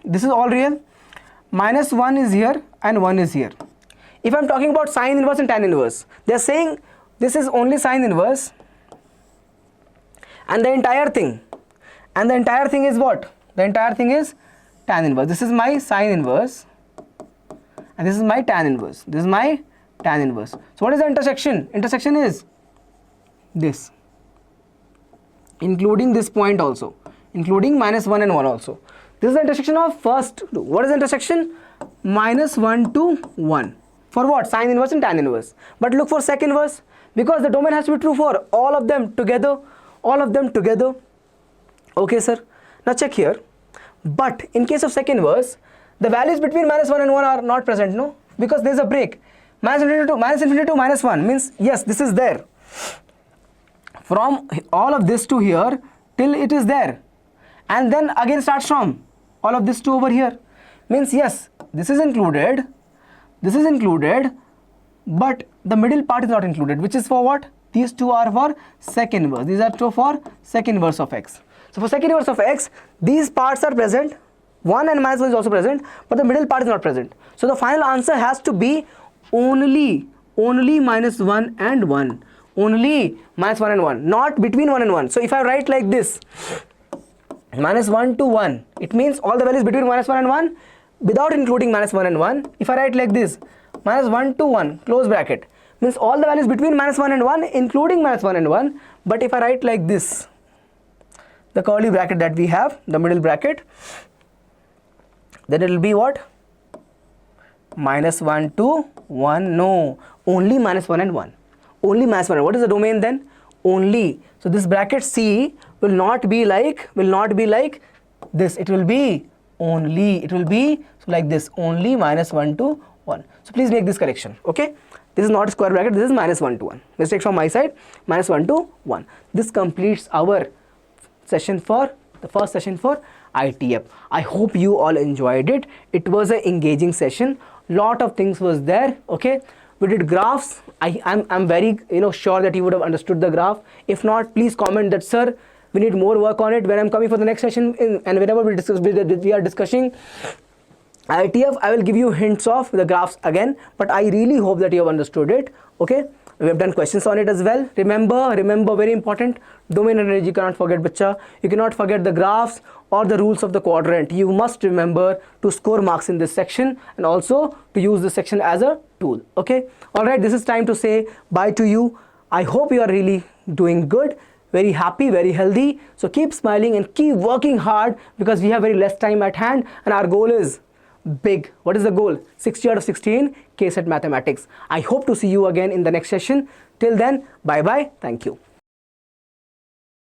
This is all real. Minus 1 is here and 1 is here. If I'm talking about sine inverse and tan inverse, they're saying this is only sine inverse and the entire thing. And the entire thing is what? The entire thing is tan inverse. This is my sine inverse and this is my tan inverse. This is my tan inverse. So what is the intersection? Intersection is this, including this point also, including minus 1 and 1 also. This is the intersection of first two. What is the intersection? Minus 1 to 1. For what? Sine inverse and tan inverse. But look for sec inverse, because the domain has to be true for all of them together. All of them together. Okay, sir. Now check here. But in case of sec inverse, the values between minus 1 and 1 are not present, no? Because there is a break. Minus infinity to minus 1 means, yes, this is there. From all of this to here till it is there. And then again starts from all of this to over here. Means, yes, this is included, but the middle part is not included, which is for what? These two are for sec inverse. These are two for sec inverse of x. So for sec inverse of x, these parts are present. 1 and minus 1 is also present, but the middle part is not present. So the final answer has to be only minus 1 and 1. Only minus 1 and 1, not between 1 and 1. So if I write like this, minus 1 to 1, it means all the values between minus 1 and 1 without including minus 1 and 1. If I write like this, minus 1 to 1, close bracket, means all the values between minus 1 and 1 including minus 1 and 1. But if I write like this, the curly bracket that we have, the middle bracket, then it will be what? Minus 1 to 1, no, only minus 1 and 1. Only minus 1. What is the domain then? Only. So this bracket C will not be like this. It will be only. It will be like this. Only minus 1 to 1. So please make this correction. Okay. This is not a square bracket. This is minus 1 to 1. Mistake from my side. Minus 1 to 1. This completes our session for the first session for ITF. I hope you all enjoyed it. It was an engaging session. Lot of things was there. Okay. We did graphs. I'm very sure that you would have understood the graph. If not, please comment that, sir, we need more work on it. When I'm coming for the next session and whenever we are discussing ITF, I will give you hints of the graphs again, but I really hope that you have understood it. Okay, we have done questions on it as well. Remember, very important, domain and range you cannot forget, bacha. You cannot forget the graphs or the rules of the quadrant. You must remember to score marks in this section and also to use this section as a tool. Okay, all right, this is time to say bye to you. I hope you are really doing good, very happy, very healthy. So keep smiling and keep working hard, because we have very less time at hand and our goal is big. What is the goal? 60 out of 16 KCET mathematics. I hope to see you again in the next session. Till then, bye bye. Thank you.